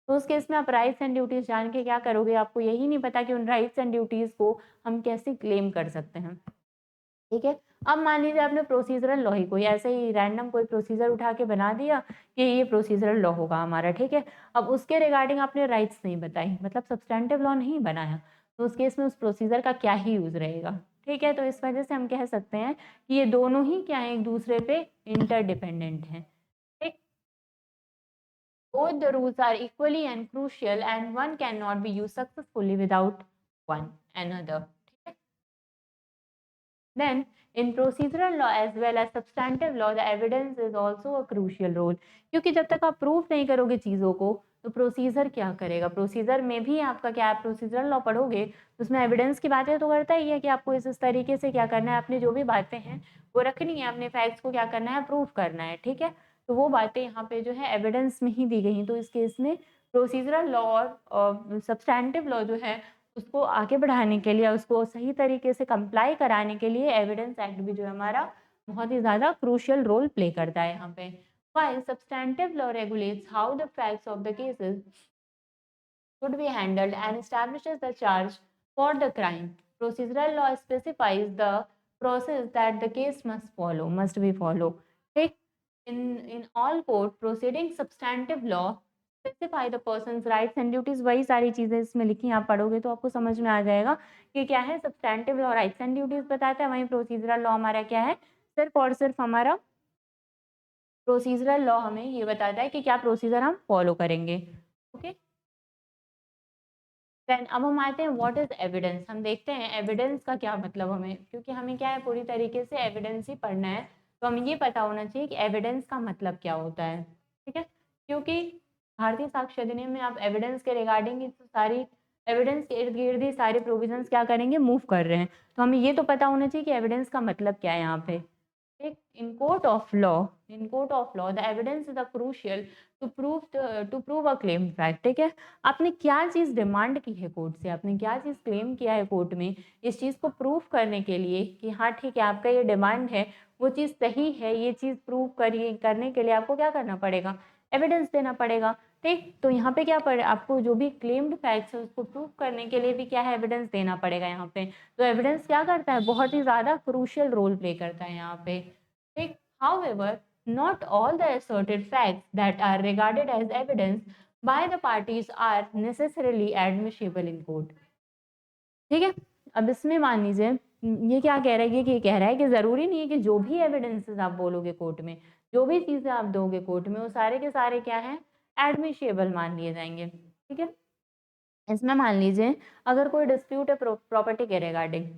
तो उस केस में आप राइट्स एंड ड्यूटीज़ जान के क्या करोगे? आपको यही नहीं पता कि उन राइट्स एंड ड्यूटीज़ को हम कैसे क्लेम कर सकते हैं। ठीक है? अब मान लीजिए आपने प्रोसीजरल लॉ ही कोई ऐसे ही रैंडम कोई प्रोसीजर उठा के बना दिया कि ये प्रोसीजरल लॉ होगा हमारा, ठीक है? अब उसके रिगार्डिंग आपने राइट्स नहीं बताई, मतलब सब्सटैंटिव लॉ नहीं बनाया, तो उस केस में उस प्रोसीजर का क्या ही यूज़ रहेगा, ठीक है? तो इस वजह से हम कह सकते हैं कि ये दोनों ही क्या हैं, एक-दूसरे पे इंटरडिपेंडेंट हैं, ठीक? Both the rules are equally and crucial and one cannot be used successfully without one another. Then, in procedural law as well as substantive law, the evidence is also a crucial role. क्योंकि जब तक आप proof नहीं करोगे चीज़ों को, तो procedure क्या करेगा? प्रोसीजर में भी आपका क्या है, प्रोसीजरल लॉ पढ़ोगे, तो उसमें एविडेंस की बातें तो करता ही है कि आपको इस तरीके से क्या करना है, अपनी जो भी बातें हैं, वो रखनी है, अपने फैक्ट्स को क्या करना है, प्रूफ करना है, ठीक है? तो वो बातें यहाँ पे जो है एविडेंस में ही दी गई हैं। तो इस केस में प्रोसीजरल लॉ और सब्सटैंटिव लॉ जो है, उसको आगे बढ़ाने के लिए, उसको सही तरीके से कंप्लाई कराने के लिए एविडेंस एक्ट भी जो है हमारा बहुत ही ज़्यादा क्रूशियल रोल प्ले करता है यहाँ पे। While substantive law regulates how the facts of the cases should be handled and establishes the charge for the crime, procedural law specifies the process that the case must be follow. ठीक? In all court proceedings, substantive law specify the person's rights and duties। वही सारी चीज़ें इसमें लिखी हैं, आप पढ़ोगे तो आपको समझ में आ जाएगा कि क्या है, substantive law rights and duties बताता है, वहीं प्रोसीजरल लॉ हमारा क्या है, सिर्फ और सिर्फ हमारा प्रोसीजरल लॉ हमें ये बताता है कि क्या प्रोसीजर हम फॉलो करेंगे। ओके, देन अब हम आते हैं व्हाट इज एविडेंस। हम देखते हैं एविडेंस का क्या मतलब हमें, क्योंकि हमें क्या है पूरी तरीके से एविडेंस ही पढ़ना है, तो हमें ये पता होना चाहिए कि एविडेंस का मतलब क्या होता है, ठीक है? क्योंकि भारतीय साक्ष्य अधिनियम में आप एविडेंस के रिगार्डिंग ही तो सारी एविडेंस के इर्द गिर्द ही सारे प्रोविजंस क्या करेंगे, मूव कर रहे हैं, तो हमें ये तो पता होना चाहिए कि एविडेंस का मतलब क्या है यहाँ पे। ठीक, in court of law the evidence is a crucial to prove a claim fact। ठीक है, आपने क्या चीज डिमांड की है कोर्ट से, आपने क्या चीज क्लेम किया है कोर्ट में, इस चीज को प्रूफ करने के लिए कि हाँ ठीक है आपका ये डिमांड है, वो चीज सही है, ये चीज प्रूव करिए, करने के लिए आपको क्या करना पड़ेगा, एविडेंस देना पड़ेगा। ठीक, तो यहाँ पे क्या पड़े, आपको जो भी क्लेम्ड फैक्ट्स है उसको प्रूव करने के लिए भी क्या है, एविडेंस देना पड़ेगा यहाँ पे। तो एविडेंस क्या करता है, बहुत ही ज्यादा क्रूशियल रोल प्ले करता है यहाँ पे। ठीक, however, not all the asserted facts that are regarded as evidence by the parties are necessarily admissible in court। ठीक है, अब इसमें मान लीजिए ये क्या कह रहा है, ये कह रहा है कि जरूरी नहीं है कि जो भी एविडेंसेस आप बोलोगे कोर्ट में, जो भी चीजें आप दोगे कोर्ट में, वो सारे के सारे क्या है, एडमिशेबल मान लिए जाएंगे। ठीक है, इसमें मान लीजिए अगर कोई डिस्प्यूट है प्रॉपर्टी के रिगार्डिंग,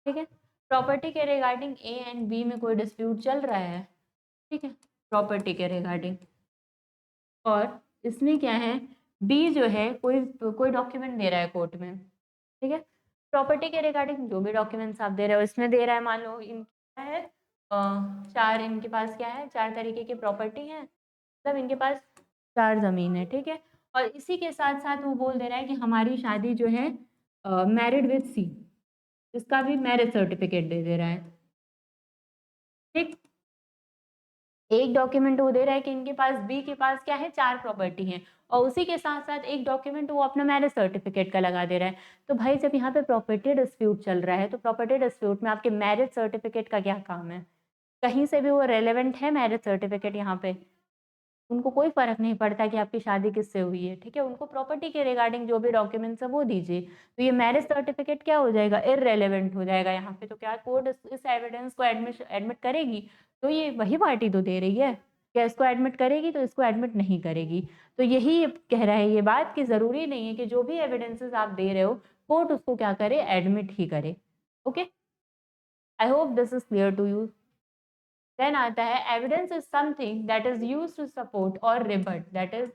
ठीक है, प्रॉपर्टी के रिगार्डिंग ए एंड बी में कोई डिस्प्यूट चल रहा है, ठीक है, प्रॉपर्टी के रिगार्डिंग, और इसमें क्या है, बी जो है कोई कोई डॉक्यूमेंट दे रहा है कोर्ट में, ठीक है, प्रॉपर्टी के रिगार्डिंग जो भी डॉक्यूमेंट्स आप दे रहे हो, इसमें दे रहा है, मान लो इनका है चार, इनके पास क्या है, चार तरीके की प्रॉपर्टी है, मतलब इनके पास चार जमीन है, ठीक है, और इसी के साथ साथ वो बोल दे रहा है कि हमारी शादी जो है मैरिड विद सी, इसका भी मैरिज सर्टिफिकेट दे रहा है। ठीक, एक डॉक्यूमेंट वो दे रहा है कि इनके पास, बी के पास क्या है, चार प्रॉपर्टी है, और उसी के साथ साथ एक डॉक्यूमेंट वो अपना मैरिज सर्टिफिकेट का लगा दे रहा है। तो भाई जब यहाँ पे प्रॉपर्टी डिस्प्यूट चल रहा है, तो प्रॉपर्टी डिस्प्यूट में आपके मैरिज सर्टिफिकेट का क्या काम है, कहीं से भी वो रेलेवेंट है मैरिज सर्टिफिकेट यहाँ पे, उनको कोई फ़र्क नहीं पड़ता कि आपकी शादी किससे हुई है, ठीक है? उनको प्रॉपर्टी के रिगार्डिंग जो भी डॉक्यूमेंट्स हैं वो दीजिए। तो ये मैरिज सर्टिफिकेट क्या हो जाएगा, इर्रेलेवेंट हो जाएगा यहाँ पे। तो क्या कोर्ट इस एविडेंस को एडमिट करेगी? तो ये वही पार्टी तो दे रही है, क्या इसको एडमिट करेगी? तो इसको एडमिट नहीं करेगी। तो यही कह रहा है ये बात कि ज़रूरी नहीं है कि जो भी एविडेंसेस आप दे रहे हो, कोर्ट उसको क्या करे, एडमिट ही करे। Okay? I hope this is clear to you. Then आता है evidence is something that is used to support और rebut, that is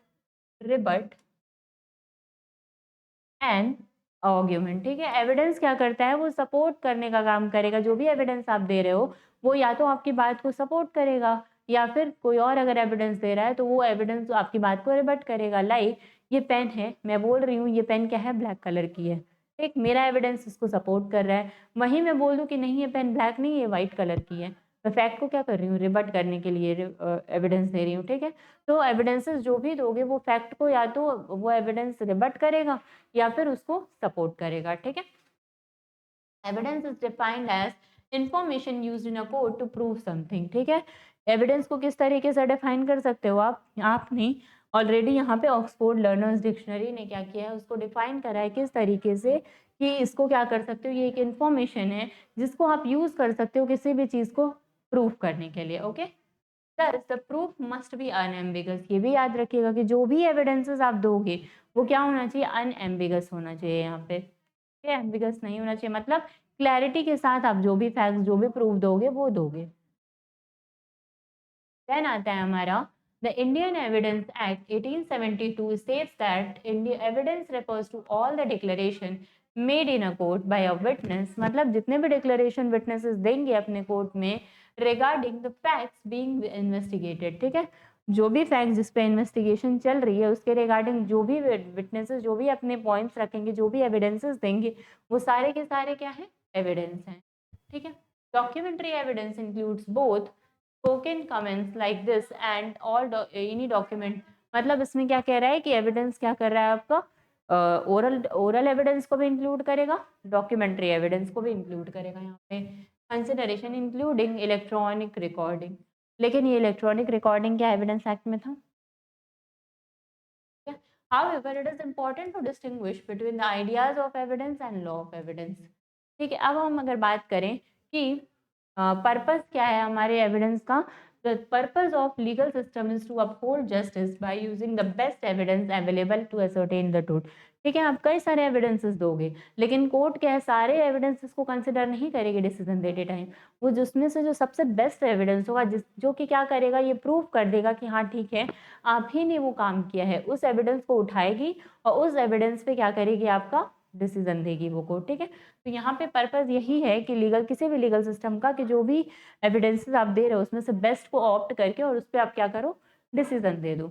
rebut an argument. ठीक है, एविडेंस क्या करता है, वो सपोर्ट करने का काम करेगा। जो भी एविडेंस आप दे रहे हो वो या तो आपकी बात को सपोर्ट करेगा या फिर कोई और अगर एविडेंस दे रहा है तो वो एविडेंस आपकी बात को रिबट करेगा। लाइक ये पेन है, मैं बोल रही हूँ ये पेन क्या है, ब्लैक कलर की है, ठीक, मेरा एविडेंस इसको सपोर्ट कर रहा है। वहीं मैं बोल दूँ कि नहीं ये पेन ब्लैक नहीं है, व्हाइट कलर की है, मैं फैक्ट को क्या कर रही हूँ, रिबट करने के लिए एविडेंस दे रही हूँ, ठीक है। तो एविडेंसेस जो भी दोगे वो फैक्ट को या तो वो एविडेंस रिबट करेगा या फिर उसको सपोर्ट करेगा, ठीक है। Evidence is defined as information used in a court to prove something, ठीक है। एविडेंस को किस तरीके से डिफाइन कर सकते हो आपने ऑलरेडी यहाँ पे ऑक्सफोर्ड लर्नर्स डिक्शनरी ने क्या किया है, उसको डिफाइन करा है किस तरीके से कि इसको क्या कर सकते हो, ये एक इंफॉर्मेशन है जिसको आप यूज कर सकते हो किसी भी चीज को प्रूव करने के लिए, okay. Thus, the proof must be unambiguous। ये भी याद रखिएगा कि जो भी एविडेंसेस आप दोगे वो क्या होना चाहिए, अनएम्बिगस होना चाहिए। यहाँ पे एम्बिगस नहीं होना चाहिए, मतलब क्लैरिटी के साथ आप जो भी फैक्ट्स जो भी प्रूफ दोगे वो दोगे। देन आता है हमारा the Indian evidence act 1872 states that India evidence refers to all the declaration made in a court by a witness, मतलब जितने भी डिक्लेरेशन विटनेसेस देंगे अपने कोर्ट में regarding the facts being investigated, ठीक है। जो भी फैक्ट जिस पे इन्वेस्टिगेशन चल रही है उसके रिगार्डिंग जो भी विटनेसेस जो भी अपने पॉइंट्स रखेंगे, जो भी एविडेंसेस देंगे वो सारे के सारे क्या है, एविडेंस हैं, ठीक है। Documentary evidence includes both spoken comments like this and all any document, मतलब इसमें क्या कह रहा है कि एविडेंस क्या कर रहा है आपका ओरल ओरल एविडेंस को भी इंक्लूड करेगा, डॉक्यूमेंट्री एविडेंस को भी इंक्लूड करेगा। यहाँ पे कंसिडरेशन इंक्लूडिंग इलेक्ट्रॉनिक रिकॉर्डिंग, लेकिन ये इलेक्ट्रॉनिक रिकॉर्डिंग क्या एविडेंस एक्ट में था। However, it is important to distinguish between the ideas of evidence and law of evidence। ठीक है, अब हम अगर बात करें कि पर्पस क्या है हमारे एविडेंस का, the purpose of legal system is to uphold justice by using the best evidence available to ascertain the truth. ठीक है, आप कई सारे एविडेंसेस दोगे लेकिन कोर्ट क्या है, सारे एविडेंसेस को कंसिडर नहीं करेगी डिसीजन देते टाइम। वो जिसमें से जो सबसे बेस्ट एविडेंस होगा जो कि क्या करेगा, ये प्रूव कर देगा कि हाँ ठीक है आप ही ने वो काम किया है, उस एविडेंस को उठाएगी और उस एविडेंस पे क्या करेगी, आपका डिसीजन देगी वो कोर्ट, ठीक है। तो यहाँ पे पर्पस यही है कि लीगल किसी भी लीगल सिस्टम का कि जो भी एविडेंसेस आप दे रहे हो उसमें से बेस्ट को ऑप्ट करके और उस पर आप क्या करो, डिसीजन दे दो।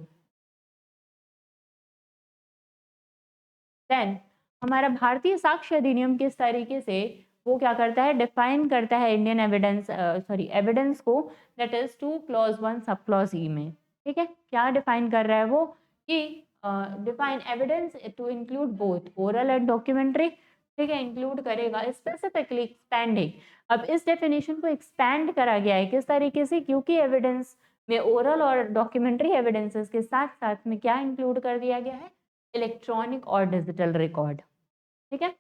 देन हमारा भारतीय साक्ष्य अधिनियम किस तरीके से वो क्या करता है, डिफाइन करता है इंडियन एविडेंस एविडेंस को, that is 2 clause 1 sub clause ई में। ठीक है, क्या डिफाइन कर रहा है वो कि define evidence to include both oral and documentary, ठीक है, इंक्लूड करेगा स्पेसिफिकली एक्सपैंडिंग। अब इस डेफिनेशन को एक्सपैंड करा गया है किस तरीके से, क्योंकि एविडेंस में ओरल और डॉक्यूमेंट्री एविडेंसेस के साथ साथ में क्या इंक्लूड कर दिया गया है, इलेक्ट्रॉनिक और डिजिटल रिकॉर्ड, ठीक है।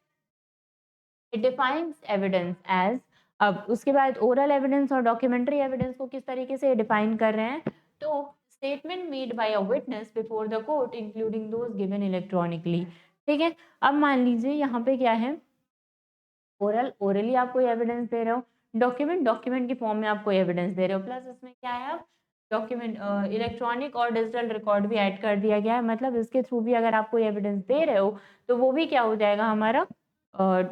इट डिफाइंस एविडेंस एज, अब उसके बाद ओरल एविडेंस और डॉक्यूमेंट्री एविडेंस को किस तरीके से डिफाइन कर रहे हैं, तो statement made by a witness before the court including those given electronically, ठीक है। अब मान लीजिए यहाँ पे क्या है, ओरली आप कोई एविडेंस दे रहे हो, डॉक्यूमेंट की फॉर्म में आप कोई एविडेंस दे रहे हो, प्लस इसमें क्या है, आप डॉक्यूमेंट इलेक्ट्रॉनिक और डिजिटल रिकॉर्ड भी ऐड कर दिया गया है, मतलब इसके थ्रू भी अगर आप कोई एविडेंस दे रहे हो तो वो भी क्या हो जाएगा, हमारा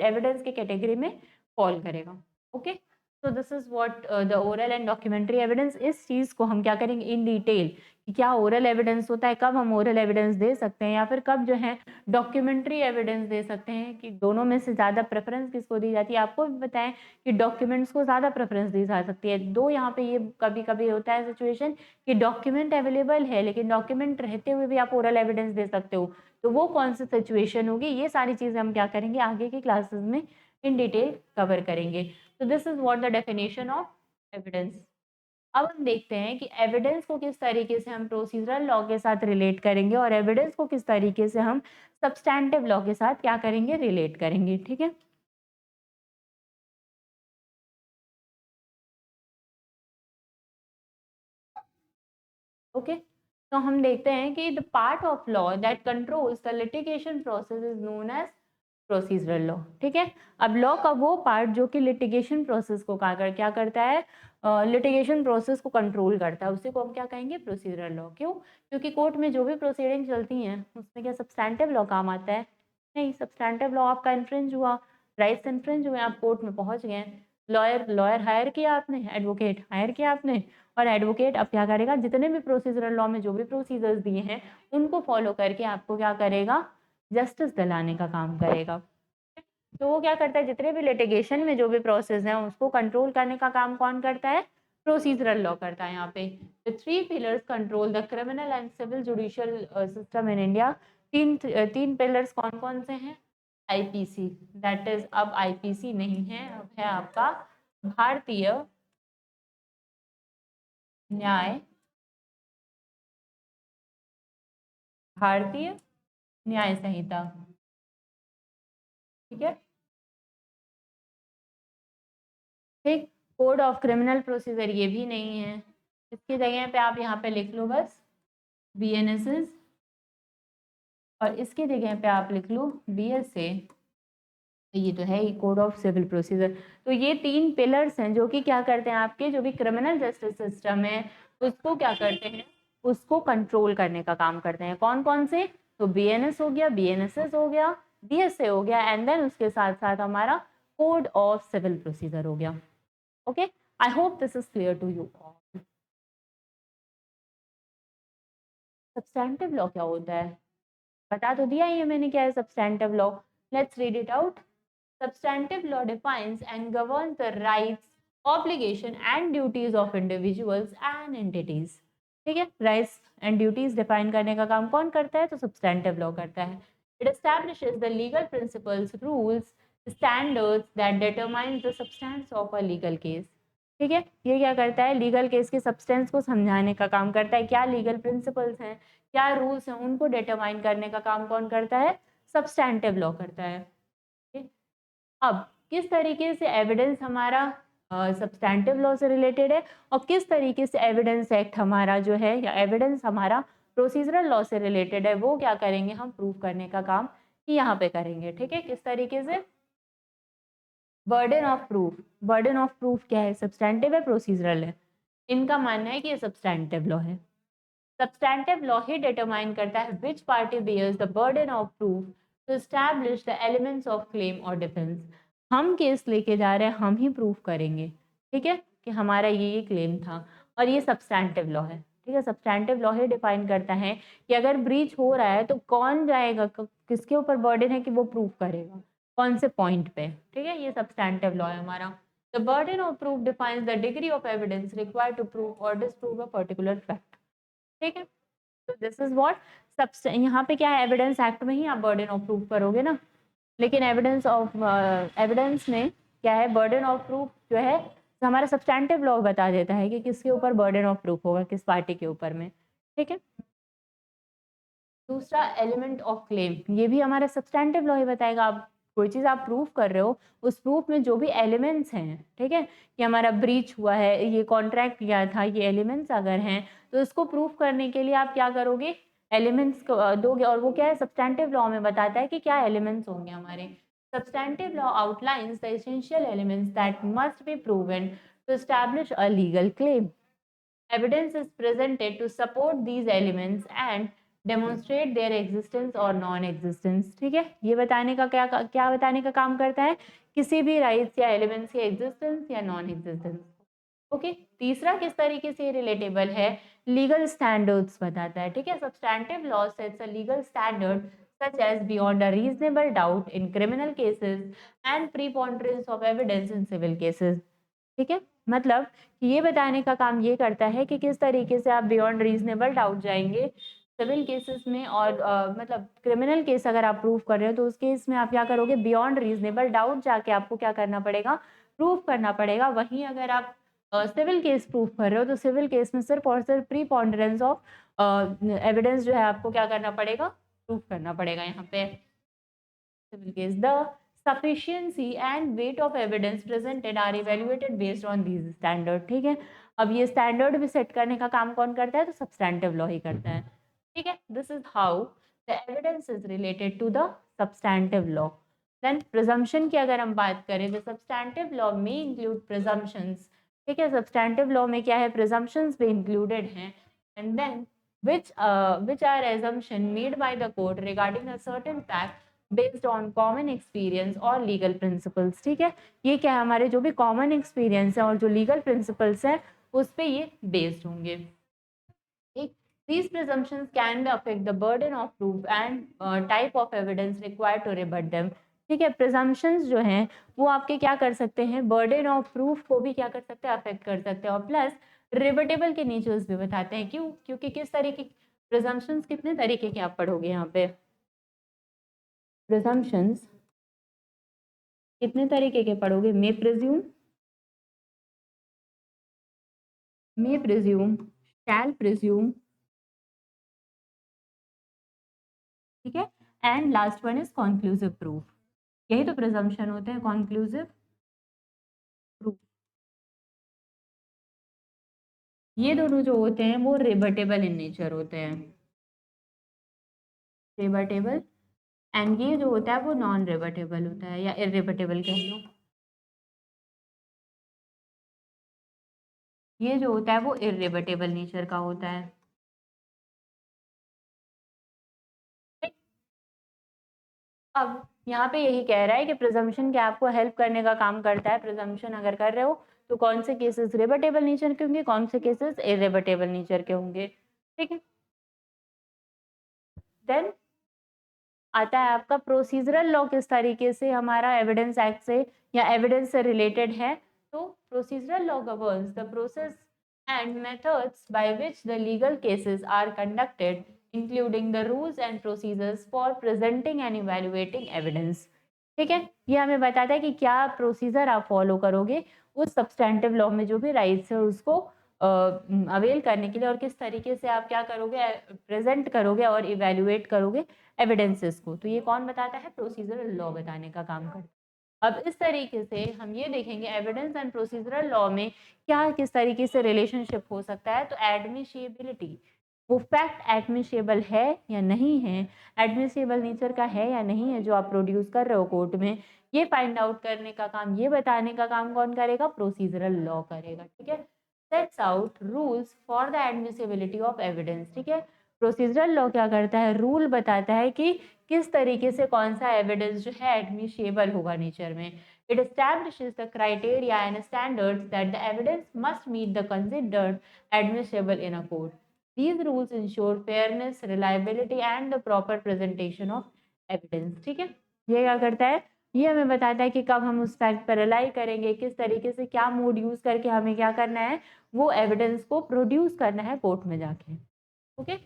एविडेंस के कैटेगरी में फॉल करेगा, okay. So this is what the oral and documentary evidence. इस चीज़ को हम क्या करेंगे इन डिटेल कि क्या ओरल एविडेंस होता है, कब हम ओरल एविडेंस दे सकते हैं या फिर कब जो है डॉक्यूमेंट्री एविडेंस दे सकते हैं, कि दोनों में से ज़्यादा प्रेफरेंस किसको दी जाती है। आपको भी बताएं कि डॉक्यूमेंट्स को ज़्यादा प्रेफरेंस दी जा सकती है। दो यहाँ पे ये कभी कभी होता है सिचुएशन कि डॉक्यूमेंट अवेलेबल है लेकिन डॉक्यूमेंट रहते हुए भी आप ओरल एविडेंस दे सकते हो, तो वो कौन सी सिचुएशन होगी, ये सारी चीज़ें हम क्या करेंगे आगे की क्लासेस में इन डिटेल कवर करेंगे। तो this is what the definition of evidence. अब हम देखते हैं कि एविडेंस को किस तरीके से हम प्रोसीजरल लॉ के साथ रिलेट करेंगे और एविडेंस को किस तरीके से हम सब्सटैंटिव लॉ के साथ क्या करेंगे, रिलेट करेंगे, ठीक है। ओके, तो हम देखते हैं कि the part of law that controls the litigation process is known as procedural law, ठीक है। अब लॉ का वो पार्ट जो कि लिटिगेशन प्रोसेस को क्या करता है, लिटिगेशन प्रोसेस को कंट्रोल करता है, उसी को हम क्या कहेंगे, प्रोसीजरल लॉ। क्यों, क्योंकि कोर्ट में जो भी प्रोसीडिंग चलती हैं उसमें क्या सब्सटैंटिव लॉ काम आता है, नहीं, सब्सटैंटिव लॉ आपका इन्फ्रिंज हुआ, राइट्स इन्फ्रिंज हुए, आप कोर्ट में पहुंच गए, लॉयर लॉयर हायर किया आपने, एडवोकेट हायर किया आपने, और एडवोकेट अब क्या करेगा, जितने भी प्रोसीजरल लॉ में जो भी प्रोसीजर्स दिए हैं उनको फॉलो करके आपको क्या करेगा, जस्टिस दिलाने का काम करेगा। तो वो क्या करता है, जितने भी लिटिगेशन में जो भी प्रोसेस है उसको कंट्रोल करने का काम कौन करता है, प्रोसीजरल लॉ करता है। यहाँ पे the three pillars control the criminal and civil judicial system in India. तीन पिलर्स कौन कौन से हैं, आईपीसी, दैट इज अब आईपीसी नहीं है, अब है आपका भारतीय न्याय, भारतीय न्याय संहिता। ठीक है, ठीक। कोड ऑफ क्रिमिनल प्रोसीजर ये भी नहीं है, इसकी जगह पे आप यहाँ पे लिख लो बस बीएनएसएस, और इसकी जगह पे आप लिख लो बीएसए। ये तो है ही कोड ऑफ सिविल प्रोसीजर। तो ये तीन पिलर्स हैं जो कि क्या करते हैं, आपके जो भी क्रिमिनल जस्टिस सिस्टम है उसको क्या करते हैं, उसको कंट्रोल करने का काम करते हैं। कौन कौन से, तो बीएनएस हो गया, बीएनएसएस हो गया, बीएसए हो गया, एंड देन उसके साथ साथ हमारा कोड ऑफ सिविल प्रोसीजर हो गया। Okay, I hope this is clear to you all. Substantive law क्या होता है, बता तो दिया ही है मैंने क्या है substantive law. Let's read it out. Substantive law defines and governs the rights, obligation and duties of individuals and entities। ठीक है, राइट्स एंड ड्यूटीज डिफाइन करने का काम कौन करता है, तो सब्सटैंटिव लॉ करता है। It establishes the legal principles, rules, standards that determine the substance of a legal case। ठीक है, ये क्या करता है, लीगल केस के सब्सटेंस को समझाने का काम करता है। क्या लीगल प्रिंसिपल्स हैं, क्या रूल्स हैं, उनको डिटरमाइन करने का काम कौन करता है, सब्सटैंटिव लॉ करता है। अब किस तरीके से एविडेंस हमारा सब्सटैंटिव लॉ से रिलेटेड है, और किस तरीके से एविडेंस एक्ट हमारा जो है, या एविडेंस हमारा प्रोसीजरल लॉ से रिलेटेड है, वो क्या करेंगे हम, प्रूव करने का काम यहाँ पे करेंगे। ठीक है, किस तरीके से, burden of proof. Burden of proof क्या है, सब्सटैंटिव है, प्रोसीजरल है। इनका मानना है कि ये सब्सटैंटिव लॉ है। सब्सटैंटिव लॉ ही डिटरमाइन करता है which party bears the burden of proof to establish the elements of claim और डिफेंस। हम केस लेके जा रहे हैं, हम ही प्रूफ करेंगे, ठीक है, कि हमारा ये क्लेम था, और ये सब्सटैंटिव लॉ है। ठीक है, सब्सटैंटिव लॉ ही डिफाइन करता है कि अगर ब्रीच हो रहा है तो कौन जाएगा, किसके ऊपर बर्डन है कि वो प्रूफ करेगा, कौन से पॉइंट पे। ठीक है, ये सब्सटैंटिव लॉ है हमारा। The burden of proof defines the degree of evidence required to prove और डिसप्रूव अ पर्टिकुलर फैक्ट। ठीक है, तो दिस इज व्हाट यहाँ पे क्या है, एविडेंस एक्ट में ही आप बर्डन ऑफ प्रूफ करोगे ना, लेकिन एविडेंस में क्या है, बर्डन ऑफ प्रूफ जो है तो हमारा सब्सटैंटिव लॉ बता देता है कि किसके ऊपर बर्डन ऑफ प्रूफ होगा, किस पार्टी के ऊपर में। ठीक है, दूसरा एलिमेंट ऑफ क्लेम, ये भी हमारा सब्सटैंटिव लॉ ही बताएगा। आप कोई चीज़ आप प्रूफ कर रहे हो, उस प्रूफ में जो भी एलिमेंट्स हैं, ठीक है, कि हमारा ब्रीच हुआ है, ये कॉन्ट्रैक्ट किया था, ये एलिमेंट्स अगर हैं तो इसको प्रूफ करने के लिए आप क्या करोगे, एलिमेंट्स दोगे, और वो क्या है, सब्सटैंटिव लॉ में बताता है कि क्या एलिमेंट्स होंगे हमारे। Substantive law outlines the essential elements that must be proven to establish a legal claim. Evidence is presented to support these elements and demonstrate their existence or non-existence। ठीक है, ये बताने का क्या बताने का काम करता है, किसी भी राइट्स या एलिमेंट्स के एग्जिस्टेंस या नॉन एग्जिस्टेंस। ओके, तीसरा किस तरीके से रिलेटेबल है, लीगल स्टैंडर्ड्स बताता है। ठीक है, substantive law sets a legal standard such as beyond a reasonable doubt in criminal cases and preponderance of evidence in civil cases। ठीक है, मतलब कि ये बताने का काम ये करता है कि किस तरीके से आप बियॉन्ड रीजनेबल डाउट जाएंगे सिविल केसेस में, और मतलब क्रिमिनल केस अगर आप प्रूव कर रहे हो तो उस केस में आप क्या करोगे, बियॉन्ड रीजनेबल डाउट जाके आपको क्या करना पड़ेगा, प्रूव करना पड़ेगा। वहीं अगर आप सिविल केस प्रूव कर रहे हो तो सिविल केस में सिर्फ और सिर्फ प्रीपॉन्डरेंस ऑफ एविडेंस जो है आपको क्या करना पड़ेगा, प्रूव करना पड़ेगा। यहाँ पे civil case the sufficiency and weight of evidence presented are evaluated based on these standard। ठीक है, अब ये स्टैंडर्ड भी सेट करने का काम कौन करता है, तो सब्सटैंटिव लॉ ही करता है। ठीक है, this is how the evidence is related to the substantive law. Then presumption की अगर हम बात करें तो सब्सटैंटिव लॉ में इंक्लूड प्रिजम्पशंस। ठीक है, सब्सटैंटिव लॉ में क्या है, प्रिजम्पशंस भी इंक्लूडेड हैं, and then which are assumption made by the court regarding a certain fact based on common experience और लीगल प्रिंसिपल्स। ठीक है, ये क्या है, हमारे जो भी कॉमन एक्सपीरियंस है और जो लीगल प्रिंसिपल्स है उस पे ये बेस्ड होंगे। ठीक, these presumptions can affect the burden of proof and type of evidence required to rebut them। ठीक है, प्रिजम्पशंस जो हैं वो आपके क्या कर सकते हैं, बर्डन ऑफ प्रूफ को भी क्या कर सकते हैं, अफेक्ट कर सकते हैं, और प्लस रिबटेबल के नेचर्स भी बताते हैं। क्यों? क्योंकि किस तरीके की प्रिजम्पशंस, कितने तरीके के आप पढ़ोगे यहाँ पे, प्रिजम्पशंस कितने तरीके के पढ़ोगे, मे प्रिज्यूम, शैल प्रिज्यूम, ठीक है, and last one is conclusive proof. यही तो प्रिजम्पशन होते हैं, कॉन्क्लूसिव प्रूफ। ये दोनों जो होते हैं वो रिबटेबल इन नेचर होते हैं, रिबटेबल, एंड ये जो होता है वो नॉन रिबटेबल होता है, या इरिबटेबल कह लो। ये जो होता है वो इरिबटेबल नेचर का होता है। अब यहाँ पे यही कह रहा है कि प्रिजम्पशन क्या आपको हेल्प करने का काम करता है। प्रिजम्पशन अगर कर रहे हो तो कौन से केसेस रिबटेबल नेचर के होंगे, कौन से केसेस इरिबटेबल नेचर के होंगे। ठीक है, देन आता है आपका प्रोसीजरल लॉ, किस तरीके से हमारा एविडेंस एक्ट से या एविडेंस से रिलेटेड है। तो procedural law governs the process and methods by which the legal cases are conducted, including the rules and procedures for presenting and evaluating evidence. ठीक है, ये हमें बताता है कि क्या प्रोसीजर आप फॉलो करोगे उस सब्सटेंटिव लॉ में जो भी राइट्स है उसको अवेल करने के लिए, और किस तरीके से आप क्या करोगे, प्रेजेंट करोगे और इवैल्यूएट करोगे एविडेंसेस को। तो ये कौन बताता है, प्रोसीजरल लॉ बताने का काम करता है। अब इस तरीके से हम ये देखेंगे एविडेंस एंड प्रोसीजरल लॉ में क्या किस तरीके से रिलेशनशिप हो सकता है। तो एडमिशिबिलिटी, वो फैक्ट एडमिशेबल है या नहीं है, एडमिशेबल नेचर का है या नहीं है जो आप प्रोड्यूस कर रहे हो कोर्ट में, ये फाइंड आउट करने का काम, ये बताने का काम कौन करेगा, प्रोसीजरल लॉ करेगा। ठीक है, sets out rules for the admissibility of evidence. ठीक है, प्रोसीजरल लॉ क्या करता है, रूल बताता है कि किस तरीके से कौन सा एविडेंस जो है एडमिशेबल होगा नेचर में। It establishes the criteria and standards that the evidence must meet the considered admissible in a court. These rules ensure fairness, reliability and the proper presentation of evidence। ठीक है, ये क्या करता है, ये हमें बताता है कि कब हम उस फैक्ट पर रिलाई करेंगे, किस तरीके से क्या मोड यूज करके हमें क्या करना है, वो एविडेंस को प्रोड्यूस करना है कोर्ट में जाके। ओके,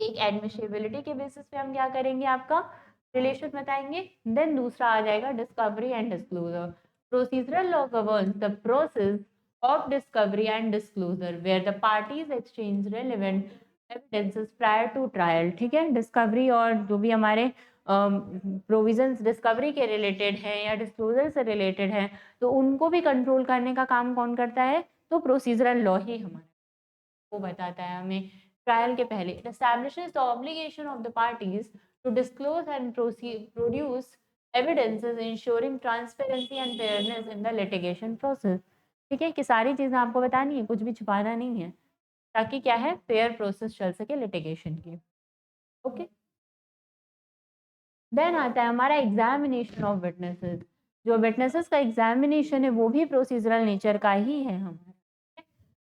एक एडमिशिबिलिटी के बेसिस पे हम क्या करेंगे, आपका रिलेशन बताएंगे। देन दूसरा आ जाएगा discovery and disclosure. Procedural law governs the process of discovery and disclosure where the parties exchange relevant evidences prior to trial। ठीक है, डिस्कवरी और जो भी हमारे प्रोविजंस डिस्कवरी के रिलेटेड है या डिस्क्लोजर से रिलेटेड है, तो उनको भी कंट्रोल करने का काम कौन करता है, तो प्रोसीजरल लॉ ही हमारा वो बताता है हमें ट्रायल के पहले। It establishes the obligation of the parties to disclose and produce evidences ensuring transparency and fairness in the litigation process. ठीक है, कि सारी चीज़ें आपको बतानी है, कुछ भी छुपाना नहीं है, ताकि क्या है, फेयर प्रोसेस चल सके लिटिगेशन की। ओके, देन आता है हमारा एग्जामिनेशन ऑफ विटनेसेस। जो विटनेसेस का एग्जामिनेशन है वो भी प्रोसीजरल नेचर का ही है हमारा।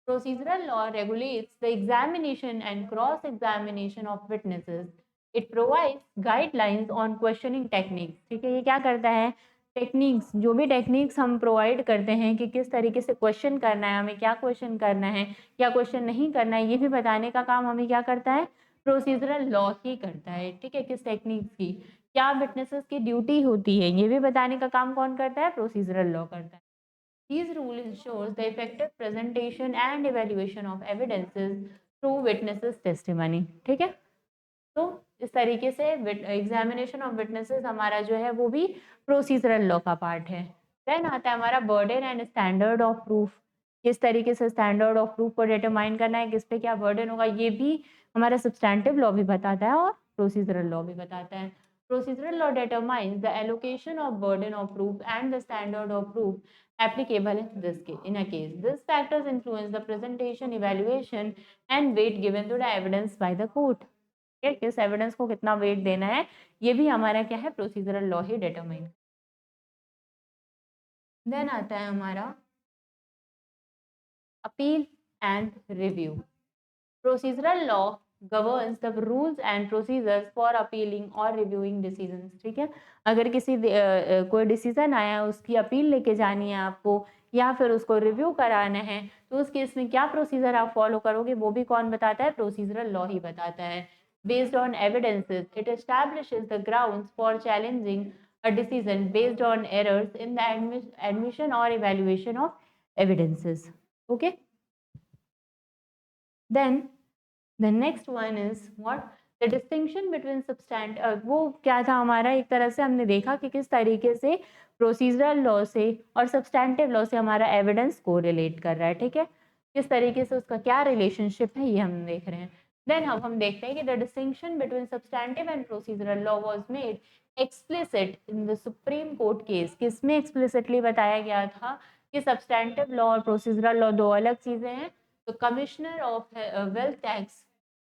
Procedural law regulates the examination and cross-examination of witnesses. It provides guidelines on questioning techniques। ठीक है, ये क्या करता है, टेक्निक्स, जो भी टेक्निक्स हम प्रोवाइड करते हैं कि किस तरीके से क्वेश्चन करना है, हमें क्या क्वेश्चन करना है, क्या क्वेश्चन नहीं करना है, ये भी बताने का काम हमें क्या करता है, प्रोसीजरल लॉ ही करता है। ठीक है, किस टेक्निक्स की क्या विटनेसेस की ड्यूटी होती है, ये भी बताने का काम कौन करता है, प्रोसीजरल लॉ करता है। These rules ensures the effective presentation and evaluation of evidences through witnesses testimony। ठीक है, तो इस तरीके से एग्जामिनेशन ऑफ विटनेसेस हमारा जो है वो भी प्रोसीजरल लॉ का पार्ट है। देन आता है हमारा burden and standard of proof. किस तरीके से स्टैंडर्ड ऑफ प्रूफ को डिटरमाइन करना है, किस पे क्या बर्डन होगा, ये भी हमारा सब्सटैंटिव लॉ भी बताता है और प्रोसीजरल लॉ भी बताता है। Procedural law determines the allocation of burden of proof and the standard of proof applicable in this case. In a case, these factors influence the presentation, evaluation, and weight given to the evidence by the court। किस evidence को कितना wait देना है, ये भी हमारा क्या है, प्रोसीजरल लॉ ही डिटरमाइन। देन आता है हमारा appeal and review. Procedural law governs the rules and procedures for appealing or reviewing decisions। ठीक है, अगर किसी कोई डिसीजन आया, उसकी अपील लेके जानी है आपको या फिर उसको रिव्यू कराना है, तो उस केस में क्या प्रोसीजर आप फॉलो करोगे, वो भी कौन बताता है, प्रोसीजरल लॉ ही बताता है। Based on evidences it establishes the grounds for challenging a decision based on errors in the admission और evaluation of evidences. Okay, then The next one is what? The distinction between वो क्या था हमारा, एक तरह से हमने देखा कि किस तरीके से प्रोसीजरल लॉ से और सब्सटैंटिव लॉ से हमारा एविडेंस को रिलेट कर रहा है। ठीक है, किस तरीके से उसका क्या रिलेशनशिप है, ये हम देख रहे हैं। देन अब हम देखते हैं कि the distinction between substantive and procedural law was made explicit in the supreme court case. किसमें एक्सप्लिसिटली बताया गया था कि सब्सटैंटिव लॉ और प्रोसीजरल लॉ दो अलग चीजें हैं। तो कमिश्नर ऑफ वेल्थ टैक्स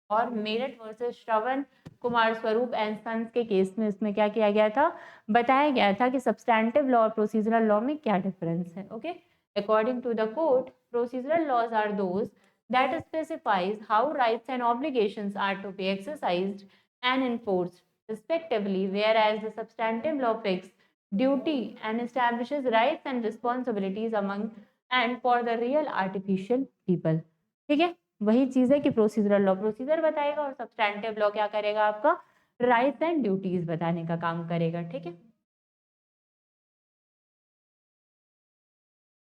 और मेरठ वर्सेस श्रवण कुमार स्वरूप एंड सन्स के केस में इसमें क्या किया गया था, बताया गया था कि सब्सटैंटिव लॉ और प्रोसीजरल लॉ में क्या डिफरेंस है। Okay, according to the court procedural laws are those that specifies how rights and obligations are to be exercised and enforced respectively, whereas the substantive law fixes duty and establishes rights and responsibilities among and for the real artificial people। ठीक है, वही चीज है कि procedural law procedure बताएगा और substantive law क्या करेगा, आपका राइट्स एंड ड्यूटीज बताने का काम करेगा। ठीक है,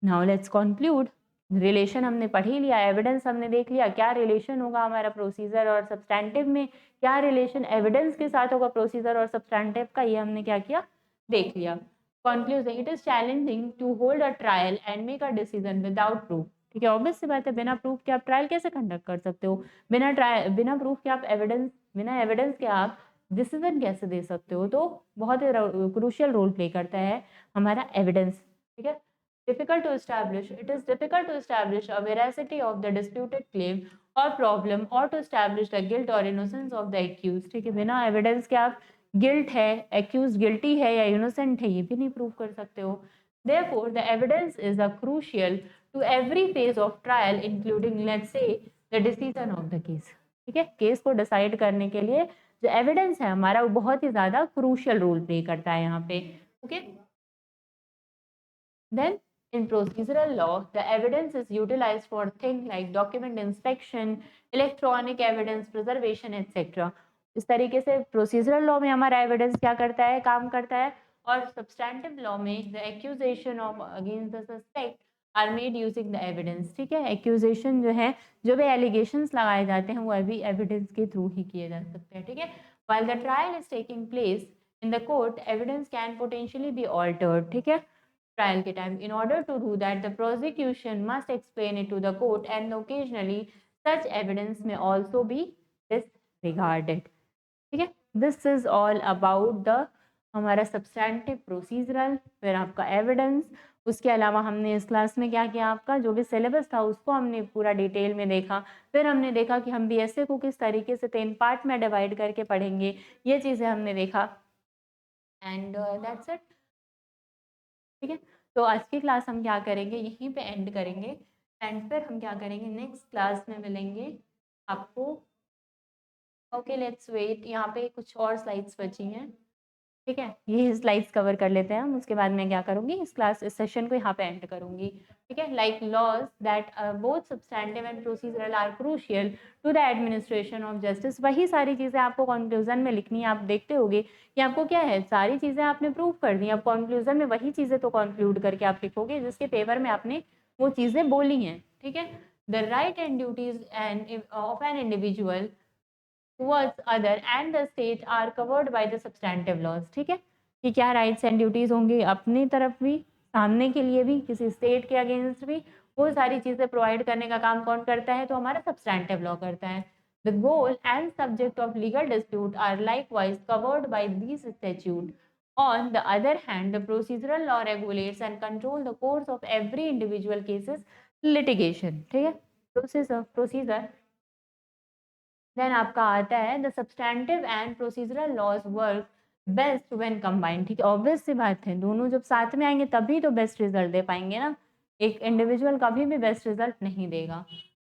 नाउ लेट्स कंक्लूड। रिलेशन हमने पढ़ ही लिया, एविडेंस हमने देख लिया, क्या रिलेशन होगा हमारा प्रोसीजर और सब्सटैंटिव में, क्या रिलेशन एविडेंस के साथ होगा प्रोसीजर और सब्सटैंटिव का, ये हमने क्या किया, देख लिया। Conclusion, it is challenging to hold a trial and make a decision without proof. ठीक है, ऑब्वियस सी बात है, बिना प्रूफ के आप ट्रायल कैसे कंडक्ट कर सकते हो, बिना प्रूफ के आप एविडेंस, बिना एविडेंस के आप डिसीजन कैसे दे सकते हो। तो बहुत क्रूशियल रोल प्ले करता है हमारा एविडेंस। ठीक है, difficult to establish. It is difficult to establish a veracity of the disputed claim or problem or to establish the guilt or innocence of the accused। ठीक है, बिना एविडेंस के आप गिल्ट है, एक्यूज गिल्टी है या इनोसेंट है, ये भी नहीं प्रूव कर सकते हो। Therefore, the evidence is a crucial to every phase of trial, including, let's say, the decision of the case। ठीक है, केस को डिसाइड करने के लिए जो एविडेंस है हमारा, वो बहुत ही ज्यादा क्रूशियल रोल प्ले करता है यहाँ पे। Okay, then in procedural law, the evidence is utilized for things like document inspection, electronic evidence preservation, etc। इस तरीके से प्रोसीजरल लॉ में हमारा एविडेंस क्या करता है, काम करता है। और सब्सटैंटिव लॉ में the accusation of against the suspect are made using the evidence. ठीक है, एक्यूजेशन जो है, जो भी एलिगेशंस लगाए जाते हैं, वो अभी एविडेंस के थ्रू ही किए जा सकते हैं। ठीक है, while the trial is taking place in the court, evidence can potentially be altered। ठीक है, ट्रायल के time, in order to do that the prosecution must explain it to the court and occasionally such evidence may also be disregarded। ठीक है, this is all about the हमारा substantive procedural, फिर आपका evidence. उसके अलावा हमने इस क्लास में क्या किया, आपका जो भी सिलेबस था उसको हमने पूरा डिटेल में देखा। फिर हमने देखा कि हम बीएसए को किस तरीके से 3 पार्ट में डिवाइड करके पढ़ेंगे, ये चीज़ें हमने देखा। And that's it. ठीक है, तो आज की क्लास हम क्या करेंगे, यहीं पे एंड करेंगे। एंड फिर हम क्या करेंगे, नेक्स्ट क्लास में मिलेंगे आपको। ओके, लेट्स वेट, यहाँ पे कुछ और स्लाइड्स बची हैं। ठीक है, ये स्लाइड्स कवर कर लेते हैं हम, उसके बाद मैं क्या करूँगी, इस सेशन को यहाँ पे एंड करूँगी। ठीक है, like laws that both substantive and procedural are crucial to the administration of justice. वही सारी चीज़ें आपको कंक्लूजन में लिखनी है। आप देखते होगे कि आपको क्या है, सारी चीज़ें आपने प्रूव कर दी, अब कंक्लूजन में वही चीज़ें तो कंक्लूड करके आप लिखोगे जिसके फेवर में आपने वो चीज़ें बोली हैं। ठीक है, the right and duties end of an individual towards other and the state are covered by the substantive laws। ठीक है, कि क्या राइट्स एंड ड्यूटीज होंगी अपनी तरफ भी, सामने के लिए भी, किसी स्टेट के अगेंस्ट भी, वो सारी चीजें प्रोवाइड करने का काम कौन करता है, तो हमारा सब्सटैंटिव लॉ करता है। The goal and subject of legal dispute are likewise covered by these statutes। On the other hand, the procedural law regulates and control the course of every individual cases litigation। ठीक है, procedure then आपका आता है the substantive and procedural laws work best when combined. ठीक है, obvious सी बात है, दोनों जब साथ में आएंगे तभी तो बेस्ट रिजल्ट दे पाएंगे ना, एक इंडिविजुअल कभी भी बेस्ट रिजल्ट नहीं देगा।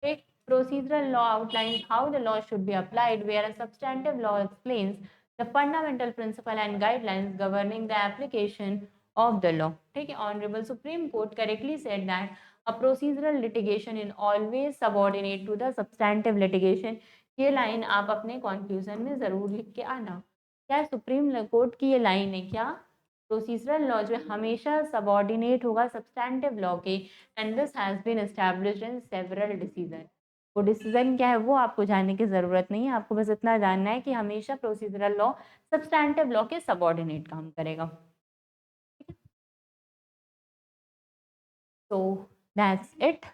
एक procedural law outlines how the law should be applied, whereas substantive law explains the fundamental principle and guidelines governing the application of the law. ठीक है, Honorable Supreme Court correctly said that a procedural litigation is always subordinate to the substantive litigation. ये line आप अपने conclusion में जरूर लिख के आना। क्या सुप्रीम कोर्ट की ये लाइन है क्या? प्रोसीजरल लॉ जो हमेशा सबॉर्डिनेट होगा सब्सटैंटिव लॉ के, and this has been established in several decision. वो डिसीजन क्या है वो आपको जानने की ज़रूरत नहीं है, आपको बस इतना जानना है कि हमेशा प्रोसीजरल लॉ सब्सटैंटिव लॉ के सबऑर्डिनेट काम करेगा। तो that's it,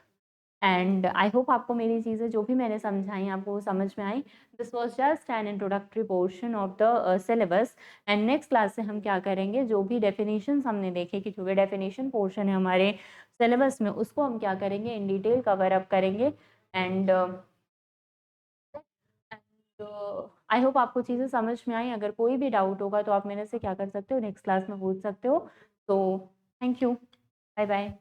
and I hope आपको मेरी चीज़ें जो भी मैंने समझाई आपको वो समझ में आई। This was just an introductory portion of the syllabus, and next class से हम क्या करेंगे, जो भी डेफिनेशन हमने देखे कि जो भी डेफिनेशन पोर्शन है हमारे सिलेबस में उसको हम क्या करेंगे, इन डिटेल कवर अप करेंगे। एंड आई होप आपको चीज़ें समझ में आई। अगर कोई भी डाउट होगा तो आप मेरे से क्या कर सकते हो, नेक्स्ट क्लास में पूछ सकते हो। तो थैंक यू, बाय बाय।